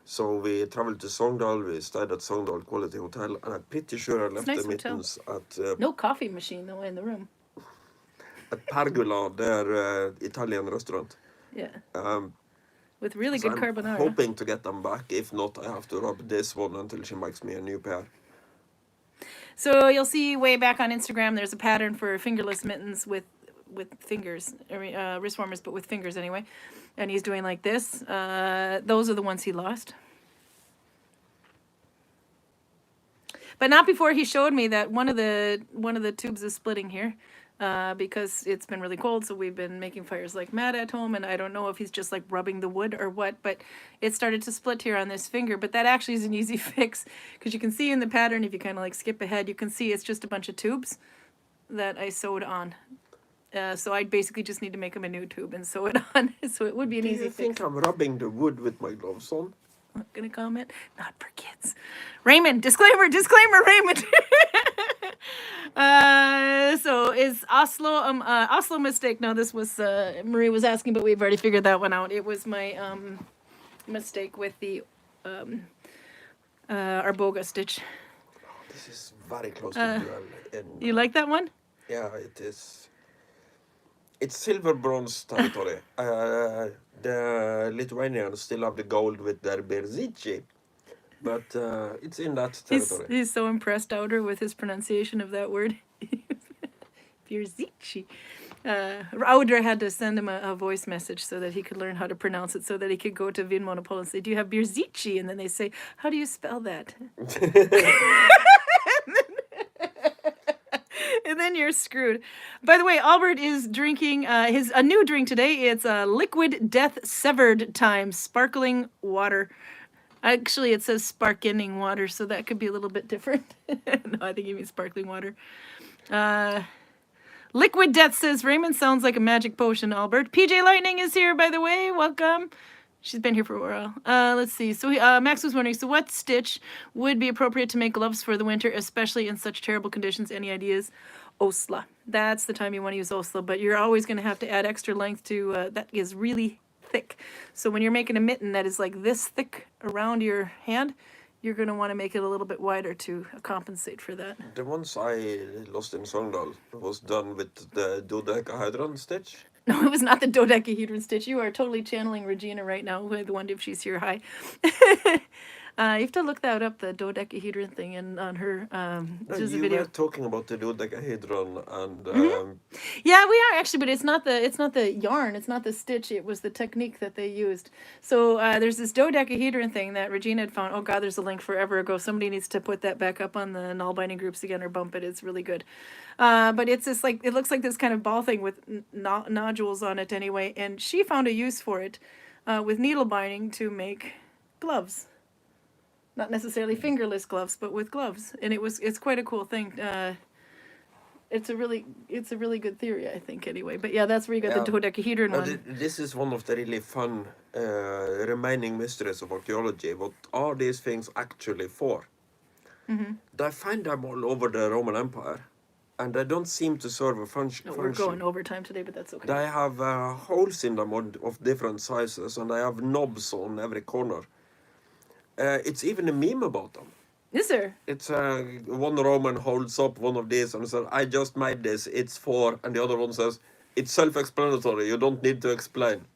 So we traveled to Sogndal. We stayed at Sogndal Quality Hotel, and I'm pretty sure I left the mittens at
no coffee machine though in the room.
At Pergola, their Italian restaurant.
Yeah. With really good carbonara.
Hoping to get them back. If not, I have to rub this one until she makes me a new pair.
So you'll see way back on Instagram, there's a pattern for fingerless mittens with fingers, wrist warmers, but with fingers anyway. And he's doing like this. Those are the ones he lost. But not before he showed me that one of the tubes is splitting here. Because it's been really cold, so we've been making fires like mad at home, and I don't know if he's just like rubbing the wood or what, but it started to split here on this finger. But that actually is an easy fix, because you can see in the pattern, if you kind of like skip ahead, you can see it's just a bunch of tubes. that I sewed on. So I basically just need to make him a new tube and sew it on. So it would be an
Do
easy
you think
fix.
I'm rubbing the wood with my gloves on?
I'm not gonna comment. Not for kids. Raymond, disclaimer, Raymond. So is Oslo Oslo mistake? No, this was Marie was asking, but we've already figured that one out. It was my mistake with the Arboga stitch.
This is very close to duel.
You like that one?
Yeah, it is. It's silver bronze territory. The Lithuanians still have the gold with their Berzici, but it's in that territory.
He's so impressed, Outer, with his pronunciation of that word. Bierzici. Ouder had to send him a voice message so that he could learn how to pronounce it, so that he could go to Vinmonopol and say, "Do you have Bierzici?" And then they say, "How do you spell that?" And then you're screwed. By the way, Albert is drinking a new drink today. It's Liquid Death Severed Time Sparkling Water. Actually, it says sparkling water, so that could be a little bit different. No, I think you mean sparkling water. Liquid Death says, Raymond sounds like a magic potion, Albert. PJ Lightning is here, by the way. Welcome. She's been here for a while. Let's see. So Max was wondering, so what stitch would be appropriate to make gloves for the winter, especially in such terrible conditions? Any ideas? Osla. That's the time you want to use Osla, but you're always going to have to add extra length to, that is really thick. So when you're making a mitten that is like this thick around your hand, you're going to want to make it a little bit wider to compensate for that.
The ones I lost in Sogndal was done with the dodecahedron stitch.
No, it was not the dodecahedron stitch. You are totally channeling Regina right now. The one if she's here. Hi. You have to look that up, the dodecahedron thing, and on her.
No,
There's a
you
video.
were talking about the dodecahedron and
Yeah, we are actually, but it's not the yarn. It's not the stitch. It was the technique that they used. So there's this dodecahedron thing that Regina had found. Oh God, there's a link forever ago. Somebody needs to put that back up on the Nalbinding groups again or bump it. It's really good. But it's this like it looks like this kind of ball thing with nodules on it anyway. And she found a use for it with needle binding to make gloves. Not necessarily fingerless gloves, but with gloves. And it's quite a cool thing. It's a really good theory, I think, anyway. But yeah, that's where you got the dodecahedron one.
This is one of the really fun remaining mysteries of archaeology. What are these things actually for? I find them all over the Roman Empire, and they don't seem to serve a function.
We're going overtime today, but that's okay.
They have holes in them of different sizes, and they have knobs on every corner. It's even a meme about them.
Is there?
It's one Roman holds up one of these and says, "I just made this. It's for," and the other one says, "It's self-explanatory. You don't need to explain."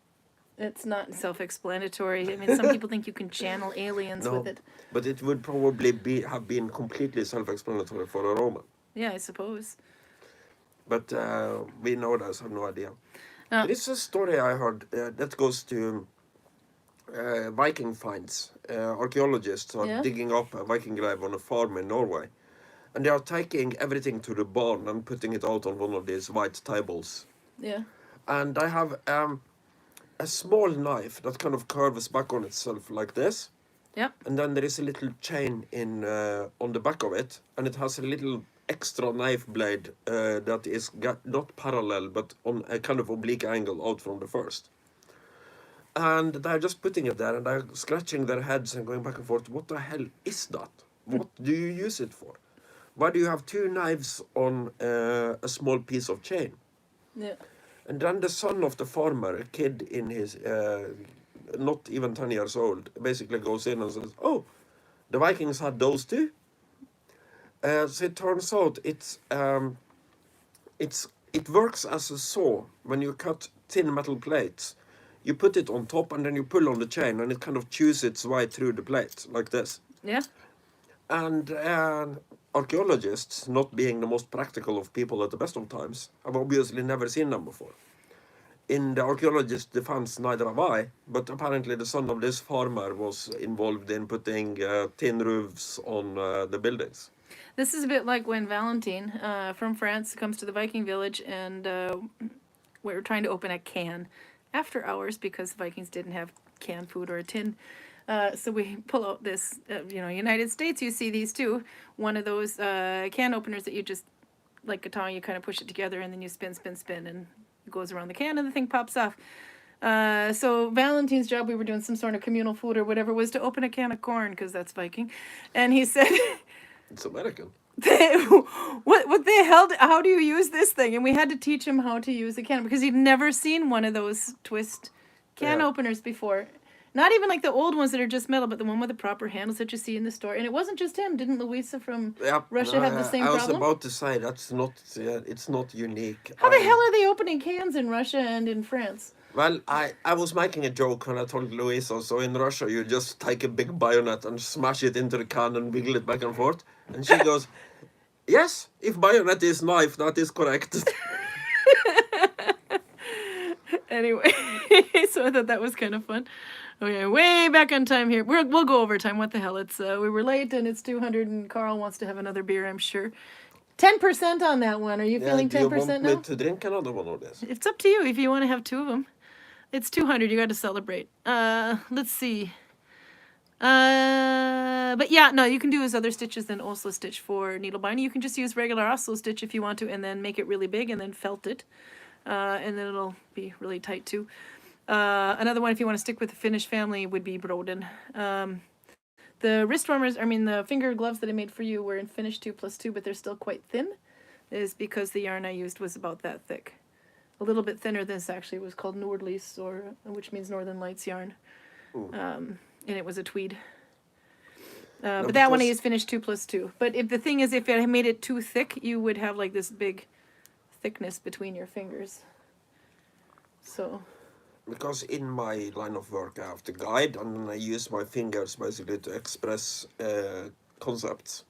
It's not self-explanatory. I mean, some people think you can channel aliens with it.
But it would probably have been completely self-explanatory for a Roman.
Yeah, I suppose.
But we nowadays have no idea. There is a story I heard that goes to Viking finds. Archaeologists are digging up a Viking grave on a farm in Norway. And they are taking everything to the barn and putting it out on one of these white tables.
Yeah.
And I have a small knife that kind of curves back on itself like this.
Yep.
And then there is a little chain in on the back of it, and it has a little extra knife blade that is not parallel, but on a kind of oblique angle out from the first. And they're just putting it there, and they're scratching their heads and going back and forth. What the hell is that? What do you use it for? Why do you have two knives on a small piece of chain?
Yeah.
And then the son of the farmer, a kid in his, not even 10 years old, basically goes in and says, "Oh, the Vikings had those too?" So it turns out it works as a saw. When you cut thin metal plates, you put it on top and then you pull on the chain and it kind of chews its way through the plate like this.
Yeah.
And archaeologists, not being the most practical of people at the best of times, have obviously never seen them before. In the archaeologist's defense, neither have I, but apparently the son of this farmer was involved in putting tin roofs on the buildings.
This is a bit like when Valentine from France comes to the Viking village and we're trying to open a can after hours because the Vikings didn't have canned food or a tin. So we pull out this, United States, you see these too. One of those can openers that you just like a tongue, you kind of push it together and then you spin, spin, spin, and it goes around the can and the thing pops off. So Valentine's job, we were doing some sort of communal food or whatever, was to open a can of corn because that's Viking, and he said,
It's American.
what the hell? How do you use this thing? And we had to teach him how to use a can because he'd never seen one of those twist can openers before. Not even like the old ones that are just metal, but the one with the proper handles that you see in the store. And it wasn't just him. Didn't Louisa from Russia have the same
I was
problem?
about to say that's not. It's not unique.
How the hell are they opening cans in Russia and in France?
Well, I was making a joke when I told Louisa. So in Russia, you just take a big bayonet and smash it into the can and wiggle it back and forth. And she goes, "Yes, if bayonet is knife, that is correct."
Anyway, so I thought that was kind of fun. Okay, way back on time here. We'll go over time. What the hell? It's we were late and it's 200 and Karl wants to have another beer, I'm sure. 10% on that one. Are you feeling 10% now?
Do you want me to drink another one of this?
It's up to you if you want to have two of them. It's 200. You got to celebrate. Let's see. But yeah, no, you can do his other stitches than Oslo stitch for needle binding. You can just use regular Oslo stitch if you want to, and then make it really big and then felt it. And then it'll be really tight too. Another one, if you want to stick with the Finnish family, would be Broden. The wrist warmers, the finger gloves that I made for you were in Finnish 2+2, but they're still quite thin. Is because the yarn I used was about that thick. A little bit thinner than this actually. It was called Nordlys, which means Northern Lights yarn. And it was a tweed. But that one I used Finnish 2+2. But the thing is, if I made it too thick, you would have like this big thickness between your fingers. So...
Because in my line of work I have to guide and I use my fingers basically to express concepts.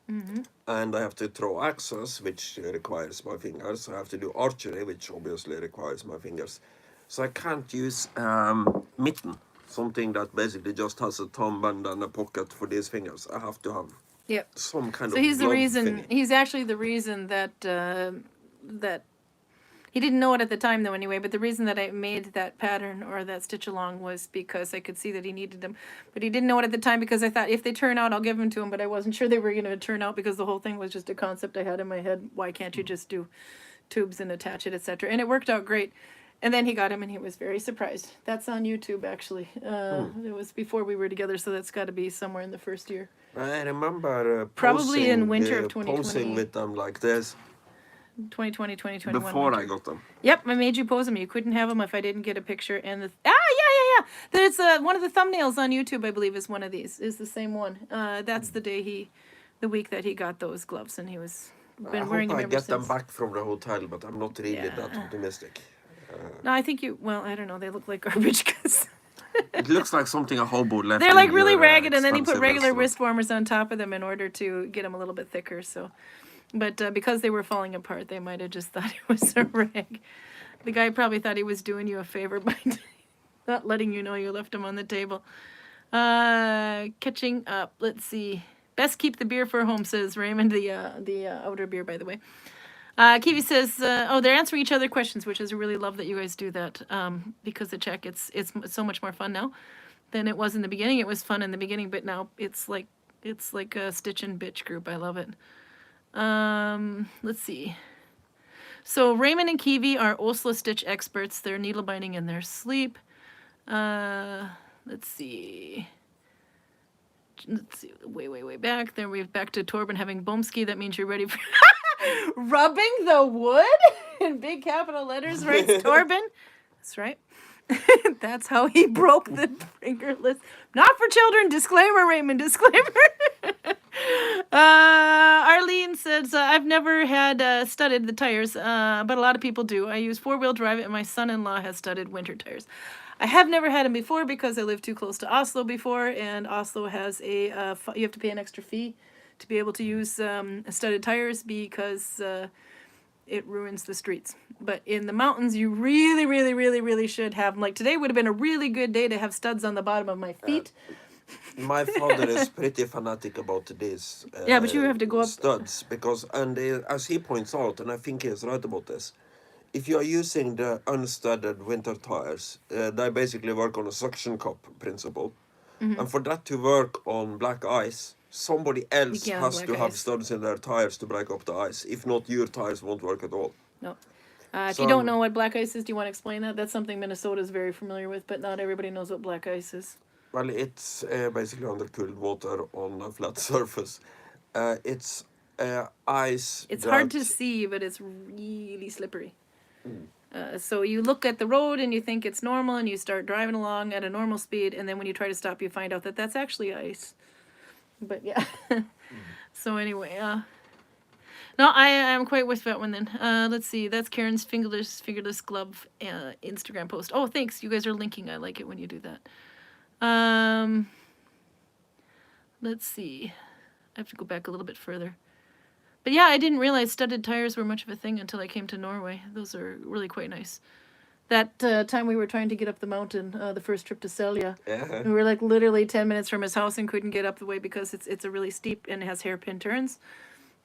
And I have to throw axes, which requires my fingers. I have to do archery, which obviously requires my fingers. So I can't use mitten, something that basically just has a thumb and then a pocket for these fingers. I have to have some kind of
So he's the
glove
reason,
thingy.
he's actually the reason that, he didn't know it at the time though anyway, but the reason that I made that pattern or that stitch along was because I could see that he needed them. But he didn't know it at the time because I thought if they turn out, I'll give them to him, but I wasn't sure they were going to turn out because the whole thing was just a concept I had in my head. Why can't you just do tubes and attach it, etc. And it worked out great. And then he got him and he was very surprised. That's on YouTube actually. It was before we were together, so that's got to be somewhere in the first year.
I remember
Probably in winter of
posing
2020.
with them like this
2020, 2021.
before I got them.
Yep, I made you pose them. You couldn't have them if I didn't get a picture. And yeah. There's one of the thumbnails on YouTube, I believe, is one of these. Is the same one. That's the week that he got those gloves, and he was been wearing them
I
ever
get them
since.
back from the hotel, but I'm not really that optimistic.
No, I think I don't know. They look like garbage because
It looks like something a hobo left.
they're
in
like really
your,
ragged, and then he put
expensive
regular
restaurant.
wrist warmers on top of them in order to get them a little bit thicker. So, but because they were falling apart, they might have just thought it was a rag. The guy probably thought he was doing you a favor by not letting you know you left them on the table. Catching up. Let's see. Best keep the beer for home, says Raymond. The outer beer, by the way. Kiwi says, they're answering each other questions, which is I really love that you guys do that. Because the check, it's so much more fun now than it was in the beginning. It was fun in the beginning, but now it's like a stitch and bitch group. I love it. Let's see. So Raymond and Kiwi are Oslo stitch experts. They're needle binding in their sleep. Let's see. Way back. Then we're back to Torben having Bomski. That means you're ready for rubbing the wood in big capital letters, right, Torben? That's right. That's how he broke the fingerless. Not for children. Disclaimer, Raymond. Disclaimer. Arlene says, I've never had studded the tires, but a lot of people do. I use four-wheel drive, and my son-in-law has studded winter tires. I have never had them before because I lived too close to Oslo before, and Oslo has you have to pay an extra fee to be able to use studded tires because it ruins the streets. But in the mountains, you really, really, really, really should have them. Like today would have been a really good day to have studs on the bottom of my feet.
My father is pretty fanatic about this.
Yeah, but you have to go up
studs because, and as he points out, and I think he's right about this, if you are using the unstudded winter tires, they basically work on a suction cup principle. Mm-hmm. And for that to work on black ice, somebody else
can't have
has to
black
have
ice.
studs in their tires to break up the ice. If not, your tires won't work at all.
No. If
So-
you don't know what black ice is, do you want to explain that? That's something Minnesota is very familiar with, but not everybody knows what black ice is.
Well, it's basically undercooled water on a flat surface. It's ice.
It's hard to
that-
see, but it's really slippery. So you look at the road and you think it's normal, and you start driving along at a normal speed, and then when you try to stop, you find out that that's actually ice. But yeah. So anyway, no, I am quite with that one then. Let's see. That's Karen's fingerless glove Instagram post. Oh, thanks. You guys are linking. I like it when you do that. Let's see. I have to go back a little bit further. But yeah, I didn't realize studded tires were much of a thing until I came to Norway. Those are really quite nice. That time we were trying to get up the mountain, the first trip to Celia,
Yeah.
we were like literally 10 minutes from his house and couldn't get up the way because it's a really steep and it has hairpin turns.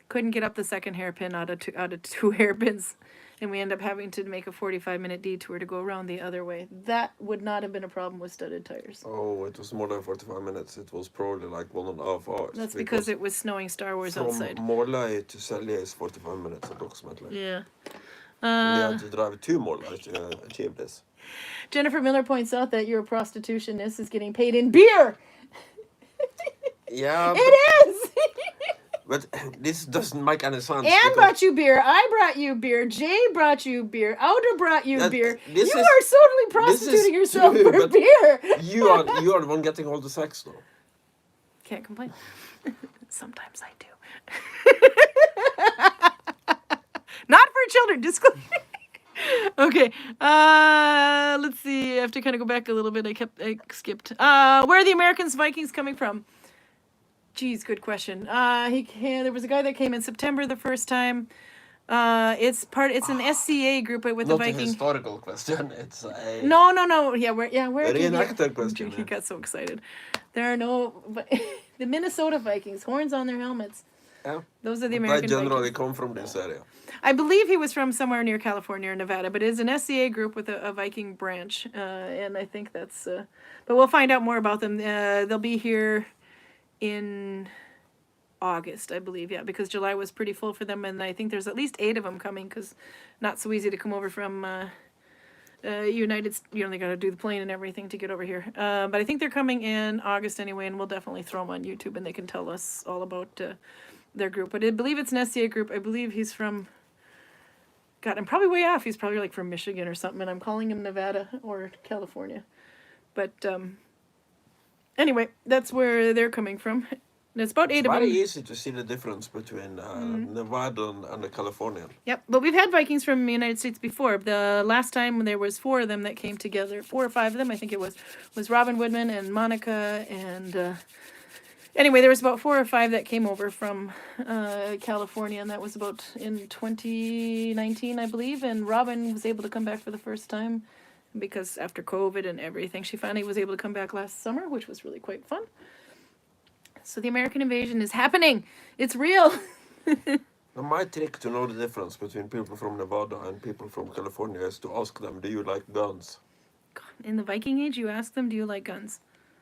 Couldn't get up the second hairpin out of two hairpins, and we end up having to make a 45-minute detour to go around the other way. That would not have been a problem with studded tires.
Oh, it was more than 45 minutes. It was probably like 1.5 hours.
That's because it was snowing Star Wars outside.
From Morley to Selje is 45 minutes approximately.
Yeah.
We had to drive to Morley to achieve this.
Jennifer Miller points out that your prostitutionist is getting paid in beer.
Yeah,
It is.
but this doesn't make any sense.
Anne
because-
brought you beer. I brought you beer. Jay brought you beer. Outer brought you
That-
beer.
this
You
is-
are totally
this is
prostituting yourself
true,
for
but
beer.
you are the one getting all the sex though.
Can't complain. Sometimes I do. Not for children. Disclaimer. Okay. Let's see. I have to kind of go back a little bit. I skipped. Where are the Americans Vikings coming from? Geez, good question. There was a guy that came in September the first time. It's an SCA group with the
Not a
Viking.
historical question. It's a
No. Yeah, where?
a reenactor question.
He got so excited. There are no, but the Minnesota Vikings, horns on their helmets.
Yeah.
Those are the
I
American
generally
Vikings.
come from this area.
I believe he was from somewhere near California or Nevada, but it's an SCA group with a Viking branch, and I think that's. But we'll find out more about them. They'll be here in August, I believe. Yeah, because July was pretty full for them, and I think there's at least 8 of them coming because not so easy to come over from. United, they got to do the plane and everything to get over here. But I think they're coming in August anyway, and we'll definitely throw them on YouTube, and they can tell us all about their group. But I believe it's an SCA group. I believe he's from. God, I'm probably way off. He's probably like from Michigan or something, and I'm calling him Nevada or California. But anyway, that's where they're coming from. And it's about 8
It's
of them.
very easy to see the difference between Nevada and the Californian.
Yep, but we've had Vikings from the United States before. The last time there was 4 of them that came together, 4 or 5 of them, I think it was Robin Woodman and Monica and anyway, there was about 4 or 5 that came over from California, and that was about in 2019, I believe. And Robin was able to come back for the first time because after COVID and everything, she finally was able to come back last summer, which was really quite fun. So the American invasion is happening. It's real.
Now, my trick to know the difference between people from Nevada and people from California is to ask them, do you like guns?
In the Viking Age, you ask them, do you like guns?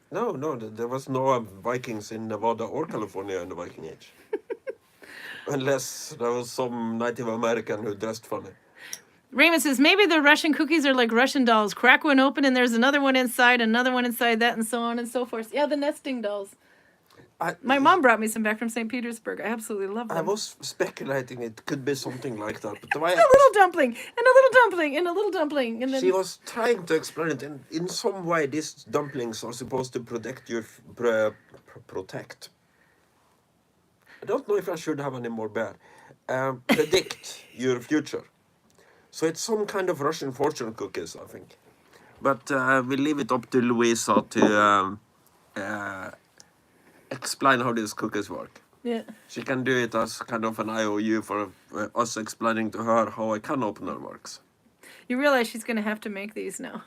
No, there was no Vikings in Nevada or California in the Viking Age. Unless there was some Native American who dressed funny.
Raymond says, maybe the Russian cookies are like Russian dolls. Crack one open and there's another one inside that, and so on and so forth. Yeah, the nesting dolls. My mom brought me some back from St. Petersburg. I absolutely love them.
I was speculating it could be something like that, but the way
A little dumpling, and a little dumpling, and a little dumpling. And then
she was trying to explain it, and in some way these dumplings are supposed to protect your... protect. I don't know if I should have any more bear. Predict your future. So it's some kind of Russian fortune cookies, I think. But we'll leave it up to Louisa to explain how these cookies work.
Yeah.
She can do it as kind of an IOU for us explaining to her how a can opener works.
You realize she's going to have to make these now.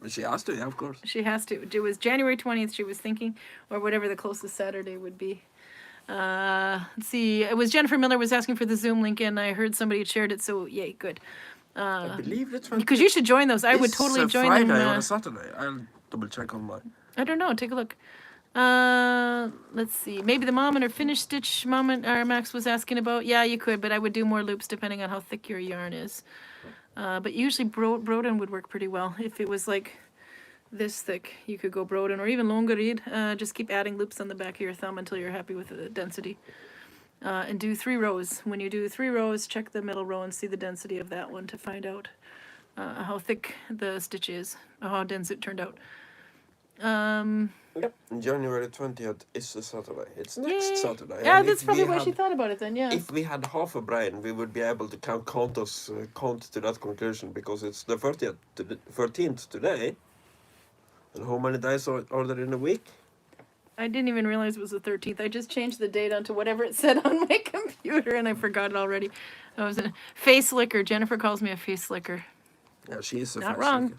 She has to, yeah, of course.
She has to. It was January 20th she was thinking, or whatever the closest Saturday would be. Let's see. It was Jennifer Miller was asking for the Zoom link, and I heard somebody had shared it, so yay, good.
I believe the 20th.
Because you should join those. I would
Is
totally
a
join
Friday
them.
or a Saturday. I'll double check on my...
I don't know. Take a look. Let's see. Maybe the mom and her finish stitch mom and Max was asking about. Yeah, you could, but I would do more loops depending on how thick your yarn is. But usually Broden would work pretty well. If it was like this thick, you could go Broden or even Longerid. Just keep adding loops on the back of your thumb until you're happy with the density. And do 3 rows. When you do 3 rows, check the middle row and see the density of that one to find out how thick the stitch is, or how dense it turned out.
Yep. January 20th is a Saturday. It's next
Yay.
Saturday.
Yeah,
And
that's
if
probably
we
why she
had-
thought about it then, yeah.
If we had half a brain, we would be able to count to that conclusion, because it's the 13th today. And how many days are there in a week?
I didn't even realize it was the 13th. I just changed the date onto whatever it said on my computer, and I forgot it already. I was a face licker. Jennifer calls me a face licker.
Yeah, she is a
Not
face
wrong.
licker.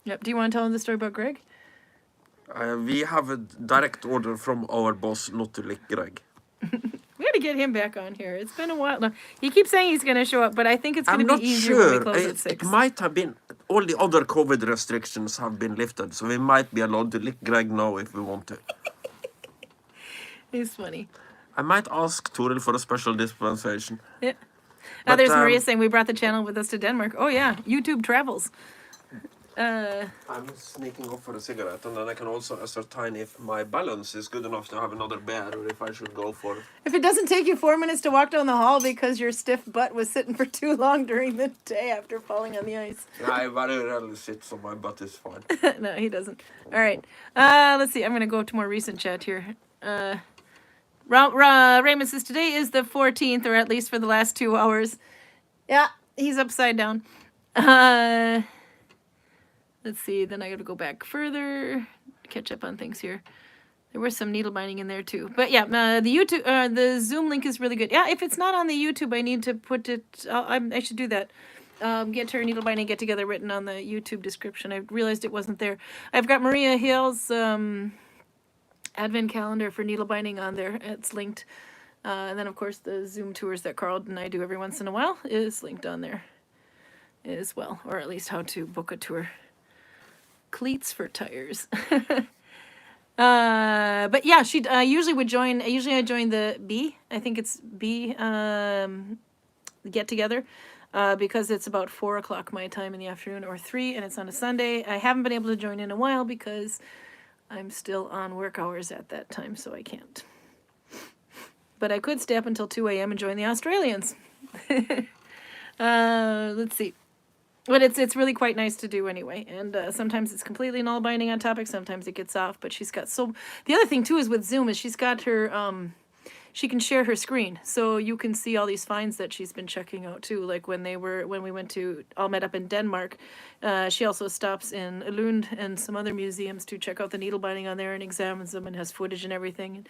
Yep. Do you want to tell them the story about Greg?
We have a direct order from our boss not to lick Greg.
We got to get him back on here. It's been a while now. He keeps saying he's going to show up, but I think it's going
I'm
to
not
be easier when we
sure.
close at
It
6.
might have been, all the other COVID restrictions have been lifted, so we might be allowed to lick Greg now if we want to.
He's funny.
I might ask Toril for a special dispensation.
Yeah.
But,
There's Maria saying we brought the channel with us to Denmark. Oh, yeah. YouTube travels.
I'm sneaking off for a cigarette, and then I can also ascertain if my balance is good enough to have another beer, or if I should go for...
If it doesn't take you 4 minutes to walk down the hall because your stiff butt was sitting for too long during the day after falling on the ice.
I very rarely sit, so my butt is fine.
No, he doesn't. All right. Let's see. I'm going to go to more recent chat here. Raymond says today is the 14th, or at least for the last 2 hours. Yeah, he's upside down. Let's see. Then I got to go back further, catch up on things here. There was some needle binding in there too. But yeah, the YouTube, the Zoom link is really good. Yeah, if it's not on the YouTube, I need to put it. I should do that. Get her needle binding get together written on the YouTube description. I realized it wasn't there. I've got Maria Hill's advent calendar for needle binding on there. It's linked. And then of course the Zoom tours that Karl and I do every once in a while is linked on there as well, or at least how to book a tour. Cleats for tires. But yeah, she usually would join. Usually I join the B. I think it's B get together. Because it's about 4 o'clock my time in the afternoon, or 3, and it's on a Sunday. I haven't been able to join in a while because I'm still on work hours at that time, so I can't. But I could stay up until 2 a.m. and join the Australians. Let's see. But it's really quite nice to do anyway. And sometimes it's completely null binding on topic. Sometimes it gets off. But she's got so... The other thing, too, is with Zoom is she's got her... she can share her screen, so you can see all these finds that she's been checking out too. Like when we went to all met up in Denmark, she also stops in Lund and some other museums to check out the needle binding on there and examines them and has footage and everything.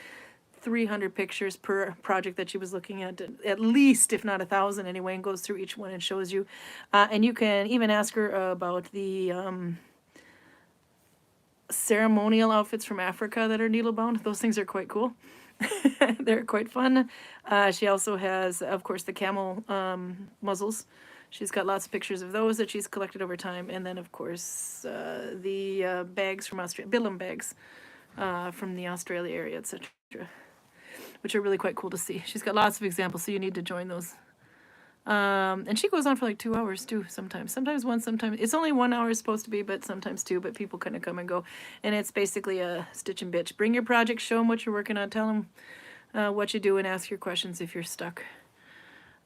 300 pictures per project that she was looking at least, if not 1,000 anyway, and goes through each one and shows you. And you can even ask her about the ceremonial outfits from Africa that are needle bound. Those things are quite cool. They're quite fun. She also has, of course, the camel muzzles. She's got lots of pictures of those that she's collected over time. And then, of course, the bags from Australia, Billum bags from the Australia area, etc., which are really quite cool to see. She's got lots of examples, so you need to join those. And she goes on for like 2 hours too sometimes. Sometimes one, sometimes... It's only 1 hour supposed to be, but sometimes 2, but people kind of come and go. And it's basically a stitch and bitch. Bring your project, show them what you're working on, tell them what you do, and ask your questions if you're stuck.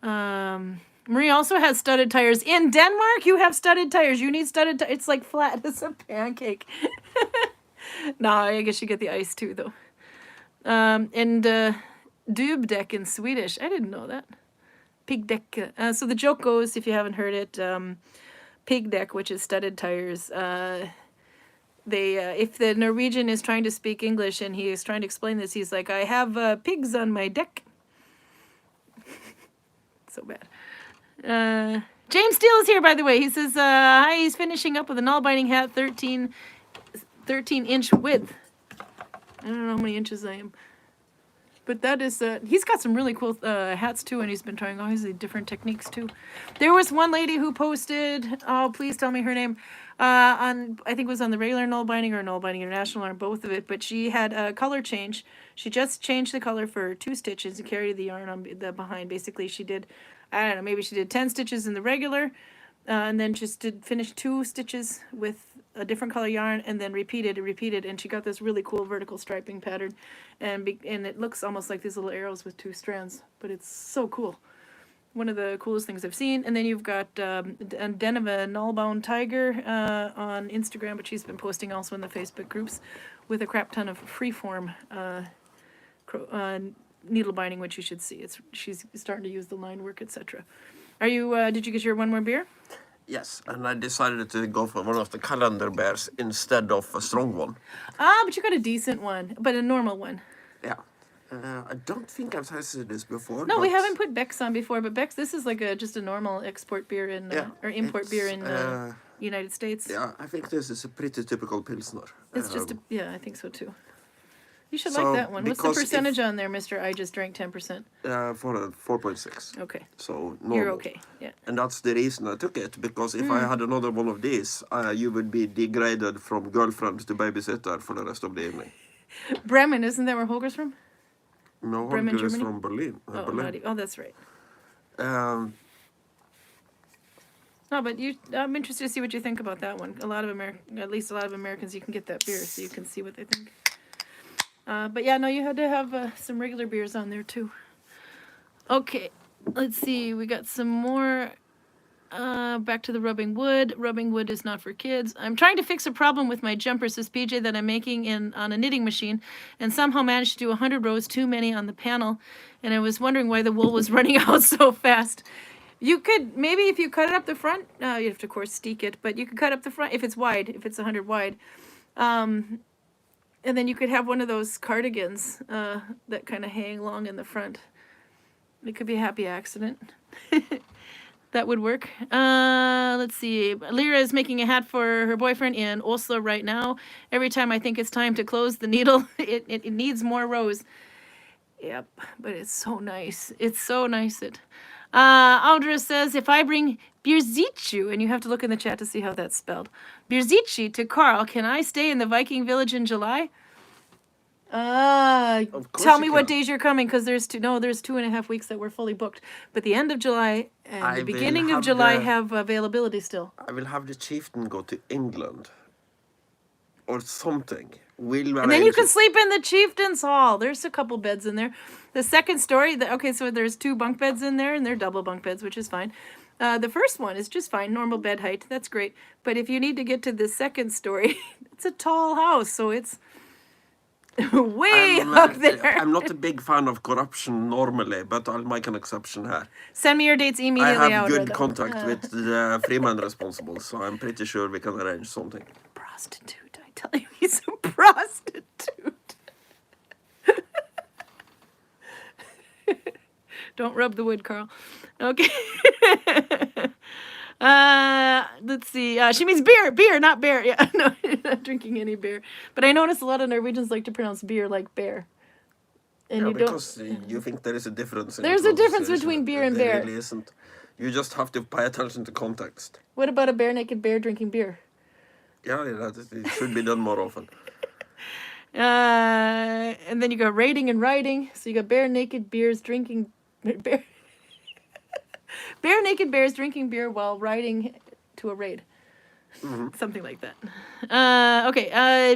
Marie also has studded tires. In Denmark, you have studded tires. You need studded tires. It's like flat as a pancake. No, I guess you get the ice too, though. And dubdäck in Swedish. I didn't know that. Pig deck. So the joke goes, if you haven't heard it, pig deck, which is studded tires. If the Norwegian is trying to speak English and he is trying to explain this, he's like, I have pigs on my deck. So bad. James Steele is here, by the way. He says, hi, he's finishing up with a null binding hat, 13-inch width. I don't know how many inches I am. But that is, he's got some really cool hats too, and he's been trying all these different techniques too. There was one lady who posted, oh, please tell me her name, on, I think it was on the regular Nalbinding or Nalbinding International or both of it, but she had a color change. She just changed the color for 2 stitches and carried the yarn on the behind. Basically, she did, I don't know, maybe she did 10 stitches in the regular, and then just did finish 2 stitches with a different color yarn, and then repeated, and she got this really cool vertical striping pattern, and it looks almost like these little arrows with 2 strands, but it's so cool. One of the coolest things I've seen. And then you've got a Den of a Nullbound Tiger on Instagram, but she's been posting also in the Facebook groups with a crap ton of freeform needle binding, which you should see. She's starting to use the line work, etc. Are you? Did you get your one more beer?
Yes, and I decided to go for one of the calendar bears instead of a strong one.
Ah, but you got a decent one, but a normal one.
Yeah. I don't think I've tasted this before.
No, we haven't put Beck's on before, but Beck's, this is like just a normal export beer in, or import beer in United States.
Yeah, I think this is a pretty typical Pilsner.
It's just, I think so too. You should like that one. What's the percentage on there, Mr. I just drank 10%?
For 4.6.
Okay.
So normal.
You're okay, yeah.
And that's the reason I took it, because if I had another one of these, you would be degraded from girlfriend to babysitter for the rest of the evening.
Bremen, isn't that where Holger's from?
No,
Bremen,
Holger is
Germany?
from Berlin. Berlin.
Oh, that's right. No, but I'm interested to see what you think about that one. At least a lot of Americans, you can get that beer, so you can see what they think. But yeah, no, you had to have some regular beers on there too. Okay, let's see. We got some more. Back to the rubbing wood. Rubbing wood is not for kids. I'm trying to fix a problem with my jumper, says PJ, that I'm making on a knitting machine, and somehow managed to do 100 rows too many on the panel, and I was wondering why the wool was running out so fast. You could, maybe if you cut it up the front, you have to, of course, steek it, but you could cut up the front if it's wide, if it's 100 wide. And then you could have one of those cardigans that kind of hang long in the front. It could be a happy accident. That would work. Let's see. Lyra is making a hat for her boyfriend in Oslo right now. Every time I think it's time to close the needle, it needs more rows. Yep, but it's so nice. It's so nice. Audra says, if I bring Bierzicu, and you have to look in the chat to see how that's spelled, Bierzici to Karl, can I stay in the Viking village in July? Tell me what days you're coming, because there's 2.5 weeks that we're fully booked. But the end of July and the beginning of July have availability still.
I will have the chieftain go to England or something.
And then you can sleep in the chieftain's hall. There's a couple beds in there. The second story, so there's 2 bunk beds in there, and they're double bunk beds, which is fine. The first one is just fine, normal bed height. That's great. But if you need to get to the second story, it's a tall house, so it's way up there.
I'm not a big fan of corruption normally, but I'll make an exception here.
Send me your dates immediately.
I have good contact with the freeman responsible, so I'm pretty sure we can arrange something.
Prostitute, I tell you, he's a prostitute. Don't rub the wood, Karl. Okay. Let's see. She means beer, not bear. Yeah, no, not drinking any beer. But I notice a lot of Norwegians like to pronounce beer like bear. And
because you think there is a difference.
There's a difference between beer and bear.
There really isn't. You just have to pay attention to context.
What about a bare-naked bear drinking beer?
Yeah, it should be done more often.
And then you got raiding and riding. So you got bare-naked bears drinking beer. Bare-naked bears drinking beer while riding to a raid. Mm-hmm. Something like that. Okay,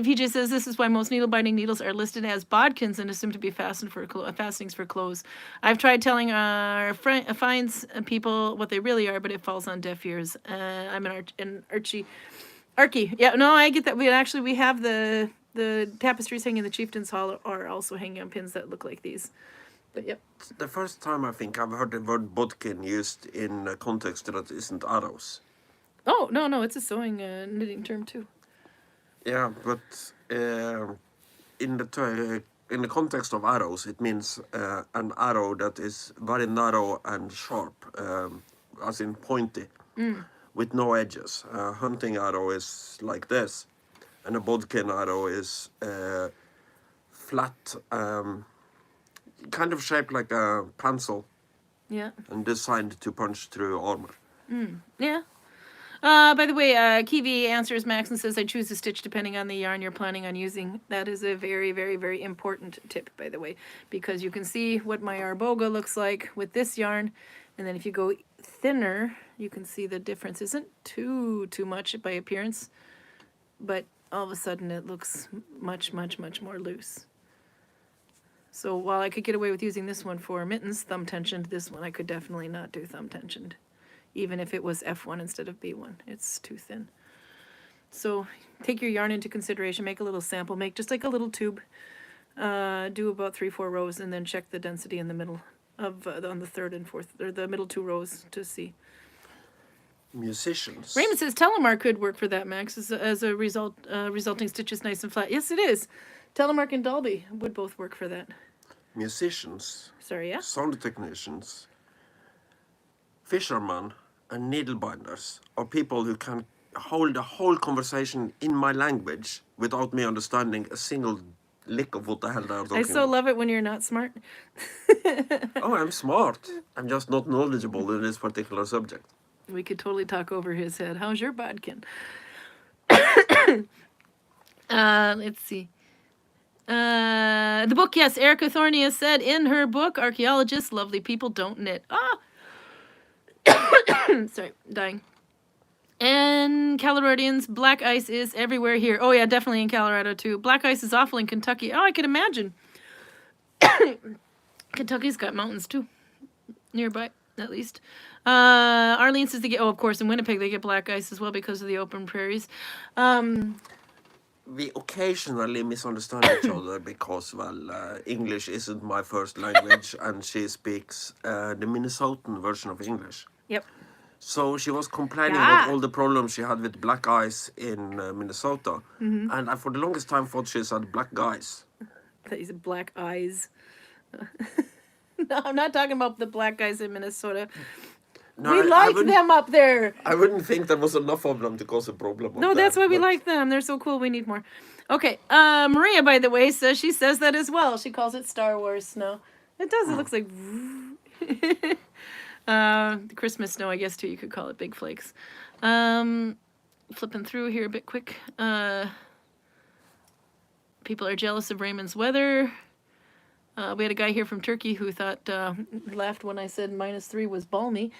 PJ says this is why most needle binding needles are listed as bodkins and assumed to be fastenings for clothes. I've tried telling our finds people what they really are, but it falls on deaf ears. I'm an Archie. Yeah, no, I get that. We have the tapestries hanging in the chieftain's hall are also hanging on pins that look like these. But yep.
The first time I think I've heard the word bodkin used in a context that isn't arrows.
Oh, no, it's a sewing knitting term too.
Yeah, but in the context of arrows, it means an arrow that is very narrow and sharp, as in pointy, with no edges. A hunting arrow is like this, and a bodkin arrow is flat, kind of shaped like a pencil
Yeah.
and designed to punch through armor.
Yeah. By the way, Kiwi answers Max and says, I choose a stitch depending on the yarn you're planning on using. That is a very, very, very important tip, by the way, because you can see what my arboga looks like with this yarn. And then if you go thinner, you can see the difference isn't too much by appearance, but all of a sudden it looks much, much, much more loose. So while I could get away with using this one for mittens, thumb tensioned, this one I could definitely not do thumb tensioned. Even if it was F1 instead of B1. It's too thin. So take your yarn into consideration. Make a little sample. Make just like a little tube. Do about 3-4 rows and then check the density in the middle of on the third and fourth, or the middle 2 rows to see.
Musicians.
Raymond says Telemark could work for that, Max, as a result. Resulting stitch is nice and flat. Yes, it is. Telemark and Dalby would both work for that.
Musicians.
Sorry, yeah?
Sound technicians. Fishermen and needlebinders are people who can hold a whole conversation in my language without me understanding a single lick of what the hell they're talking
I so
about.
love it when you're not smart.
Oh, I'm smart. I'm just not knowledgeable in this particular subject.
We could totally talk over his head. How's your bodkin? Let's see. The book, yes, Erica Thornia said in her book, archaeologists, lovely people don't knit. Ah! Sorry, dying. And Coloradans, black ice is everywhere here. Oh yeah, definitely in Colorado too. Black ice is awful in Kentucky. Oh, I can imagine. Kentucky's got mountains too. Nearby, at least. Arlene says they get, oh, of course, in Winnipeg they get black ice as well because of the open prairies.
We occasionally misunderstand each other because, well, English isn't my first language and she speaks the Minnesotan version of English.
Yep.
So she was complaining
Yeah.
about all the problems she had with black ice in Minnesota. And I, for the longest time, thought she said black guys.
That is black eyes. No, I'm not talking about the black guys in Minnesota.
No,
We
I
like
wouldn't-
them up there.
I wouldn't think there was enough of them to cause a problem.
No,
up
that's
there,
why we
but-
like them. They're so cool. We need more. Okay. Maria, by the way, says she says that as well. She calls it Star Wars snow. It does. It looks like Christmas snow, I guess, too. You could call it big flakes. Flipping through here a bit quick. People are jealous of Raymond's weather. We had a guy here from Turkey who thought, laughed when I said -3 was balmy.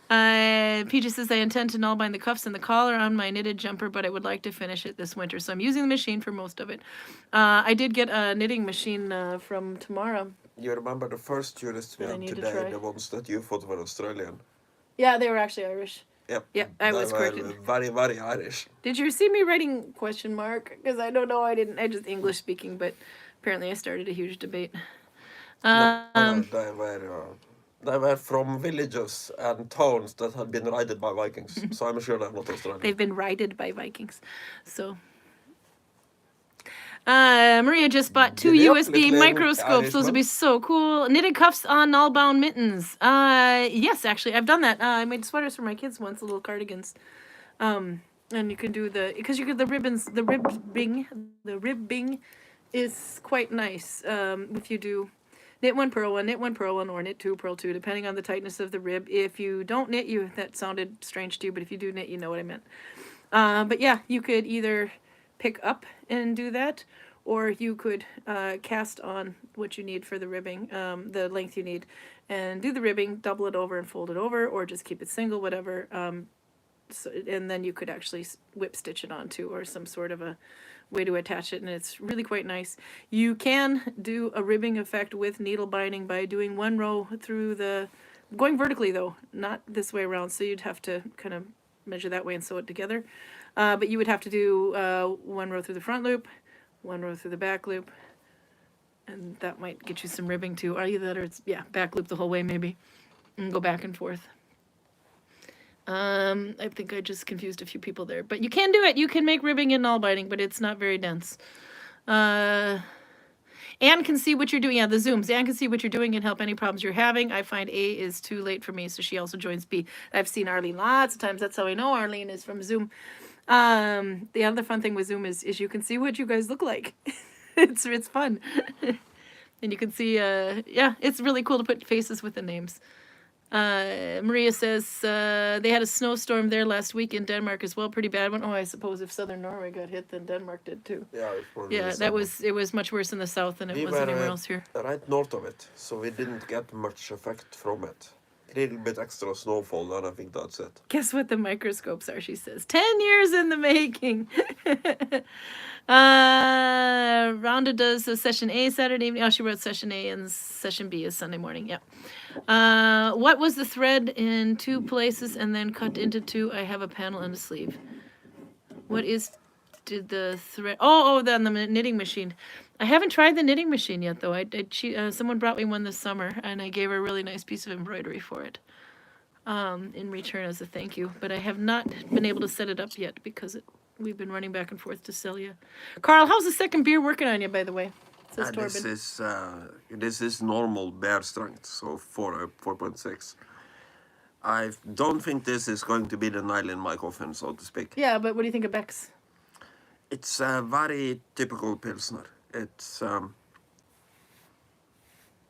PJ says, I intend to null-bind the cuffs and the collar on my knitted jumper, but I would like to finish it this winter. So I'm using the machine for most of it. I did get a knitting machine from Tamara.
You remember the first tourists we
I
had
need to
today,
try.
the ones that you thought were Australian?
Yeah, they were actually Irish.
Yep.
Yep, I
They
was
were
corrected.
very, very Irish.
Did you see me writing question mark? Because I don't know, I didn't. I just English speaking, but apparently I started a huge debate.
No, they were from villages and towns that had been raided by Vikings, so I'm sure they're not Australian.
They've been righted by Vikings. So Maria just bought 2
Yep,
USB
little
microscopes. Those would be
Irishman.
so cool. Knitted cuffs on null-bound mittens. Yes, actually, I've done that. I made sweaters for my kids once, little cardigans. And you can do because you get the ribbons, the ribbing is quite nice. If you do knit 1, purl 1, knit 1, purl 1, or knit 2, purl 2, depending on the tightness of the rib. If you don't knit, that sounded strange to you, but if you do knit, you know what I meant. But yeah, you could either pick up and do that, or you could cast on what you need for the ribbing, the length you need, and do the ribbing, double it over and fold it over, or just keep it single, whatever. So, and then you could actually whip stitch it onto, or some sort of a way to attach it, and it's really quite nice. You can do a ribbing effect with needle binding by doing 1 row through going vertically though, not this way around, so you'd have to kind of measure that way and sew it together. But you would have to do 1 row through the front loop, 1 row through the back loop, and that might get you some ribbing too. Or either that, or it's, yeah, back loop the whole way maybe, and go back and forth. I think I just confused a few people there, but you can do it. You can make ribbing and null binding, but it's not very dense. Anne can see what you're doing. Yeah, the zooms. Anne can see what you're doing and help any problems you're having. I find A is too late for me, so she also joins B. I've seen Arlene lots of times. That's how I know Arlene is from Zoom. The other fun thing with Zoom is you can see what you guys look like. It's fun. And you can see, yeah, it's really cool to put faces with the names. Maria says they had a snowstorm there last week in Denmark as well, pretty bad one. Oh, I suppose if southern Norway got hit, then Denmark did too.
Yeah, it was
Yeah, it was much worse in the south than it was anywhere else here.
Right north of it, so we didn't get much effect from it. A little bit extra snowfall, and I think that's it.
Guess what the microscopes are, she says. 10 years in the making. Rhonda does the session A Saturday evening. Oh, she wrote session A and session B is Sunday morning. Yep. What was the thread in 2 places and then cut into 2? I have a panel and a sleeve. What is did the thread? Oh, then the knitting machine. I haven't tried the knitting machine yet, though. Someone brought me one this summer, and I gave her a really nice piece of embroidery for it in return as a thank you. But I have not been able to set it up yet because we've been running back and forth to Celia. Karl, how's the second beer working on you, by the way? Says Torben.
This is normal bear strength, so 4.6. I don't think this is going to be the nail in my coffin, so to speak.
Yeah, but what do you think of Beck's?
It's a very typical Pilsner. It's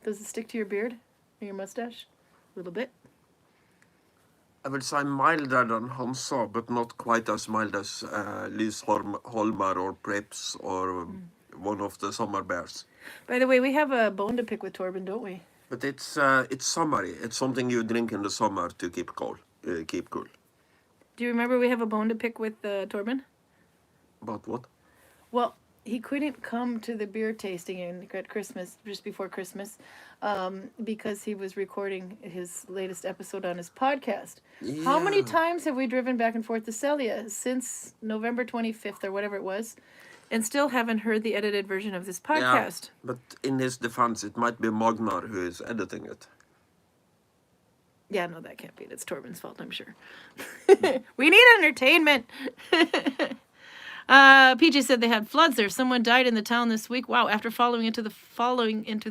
Does it stick to your beard or your mustache? A little bit.
I would say milder than Hansa, but not quite as mild as Lys Holmer or Preps or one of the summer bears.
By the way, we have a bone to pick with Torben, don't we?
But it's summery. It's something you drink in the summer to keep cool.
Do you remember we have a bone to pick with Torben?
About what?
Well, he couldn't come to the beer tasting at Christmas, just before Christmas, because he was recording his latest episode on his podcast.
Yeah.
How many times have we driven back and forth to Celia since November 25th or whatever it was, and still haven't heard the edited version of this podcast?
Yeah, but in his defense, it might be Magnar who is editing it.
Yeah, no, that can't be it. It's Torben's fault, I'm sure. We need entertainment. PJ said they had floods there. Someone died in the town this week. Wow, after following into the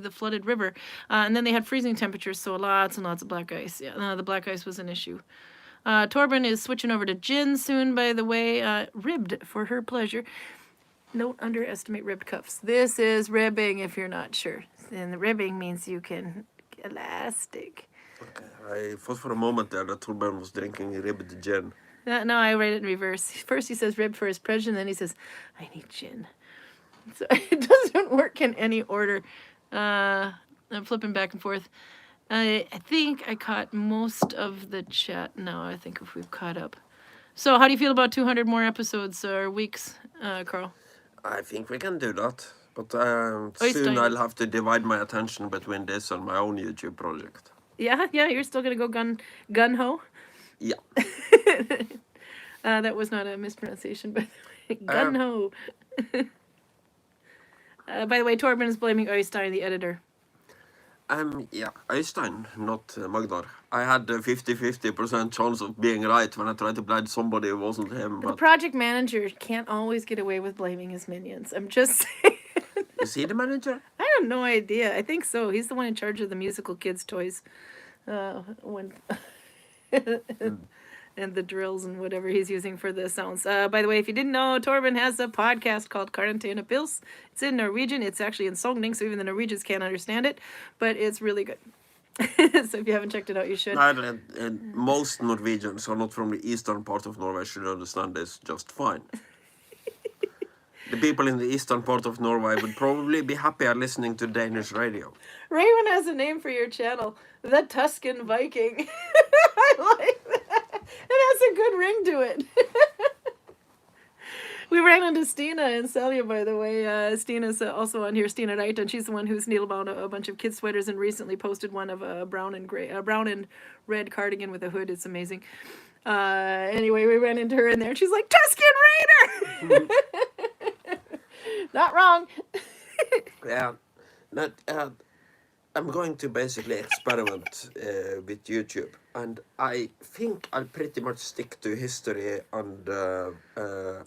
flooded river. And then they had freezing temperatures, so lots and lots of black ice. Yeah, the black ice was an issue. Torben is switching over to gin soon, by the way. Ribbed for her pleasure. Don't underestimate ribbed cuffs. This is ribbing, if you're not sure. And the ribbing means you can elastic.
Okay, I thought for a moment there that Torben was drinking ribbed gin.
No, I read it in reverse. First he says ribbed for his pleasure, and then he says, I need gin. So it doesn't work in any order. I'm flipping back and forth. I think I caught most of the chat now. I think if we've caught up. So how do you feel about 200 more episodes or weeks, Karl?
I think we can do that. But soon I'll have to divide my attention between this and my own YouTube project.
Yeah, you're still going to go gun-ho?
Yeah.
That was not a mispronunciation, but gun-ho. By the way, Torben is blaming Øystein, the editor.
Yeah, Øystein, not Magnar. I had a 50-50% chance of being right when I tried to blame somebody who wasn't him.
But the project manager can't always get away with blaming his minions. I'm just saying.
Is he the manager?
I have no idea. I think so. He's the one in charge of the musical kids' toys. And the drills and whatever he's using for the sounds. By the way, if you didn't know, Torben has a podcast called Karantena Pils. It's in Norwegian. It's actually in Sogning, so even the Norwegians can't understand it. But it's really good. So if you haven't checked it out, you should.
And most Norwegians who are not from the eastern part of Norway should understand this just fine. The people in the eastern part of Norway would probably be happier listening to Danish radio.
Raven has a name for your channel. The Tuscan Viking. I like that. It has a good ring to it. We ran into Stina and Celia, by the way. Stina's also on here, Stina Wright, and she's the one who's needled bound a bunch of kids' sweaters and recently posted one of a brown and red cardigan with a hood. It's amazing. Anyway, we ran into her in there, and she's like, Tuscan Raider! Not wrong.
Yeah. I'm going to basically experiment with YouTube, and I think I'll pretty much stick to history and
So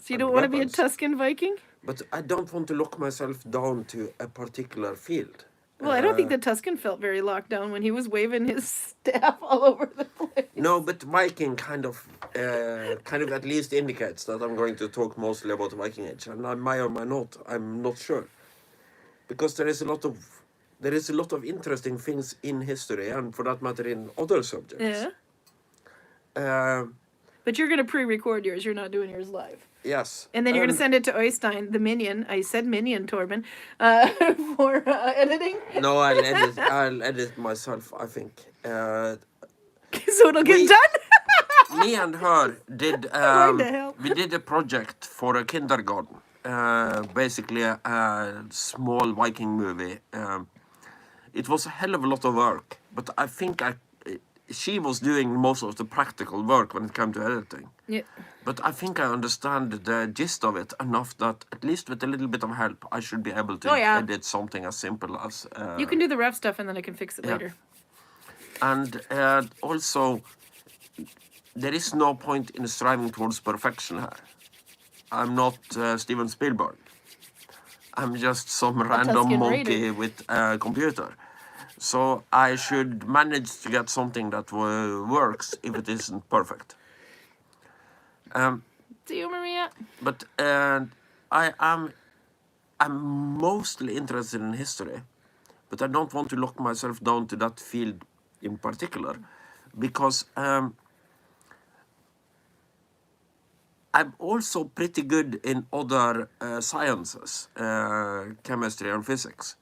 you don't want to be a Tuscan Viking?
But I don't want to lock myself down to a particular field.
Well, I don't think the Tuscan felt very locked down when he was waving his staff all over the place.
No, but Viking kind of at least indicates that I'm going to talk mostly about the Viking Age, and I may or may not. I'm not sure, because there is a lot of there is a lot of interesting things in history, and for that matter, in other subjects.
Yeah. But you're going to pre-record yours. You're not doing yours live.
Yes.
And then you're going to send it to Oystein, the minion. I said minion, Torben, for editing.
No, I'll edit myself, I think.
So it'll get done?
Me and her did
What the hell?
we did a project for a kindergarten. Basically a small Viking movie. It was a hell of a lot of work, but I think she was doing most of the practical work when it came to editing.
Yeah.
But I think I understand the gist of it enough that at least with a little bit of help, I should be able to edit something as simple as...
you can do the rough stuff and then I can fix it later.
And also, there is no point in striving towards perfection here. I'm not Steven Spielberg. I'm just some random monkey with a computer. So I should manage to get something that works if it isn't perfect.
Do you, Maria?
But I'm mostly interested in history, but I don't want to lock myself down to that field in particular, because I'm also pretty good in other sciences, chemistry and physics.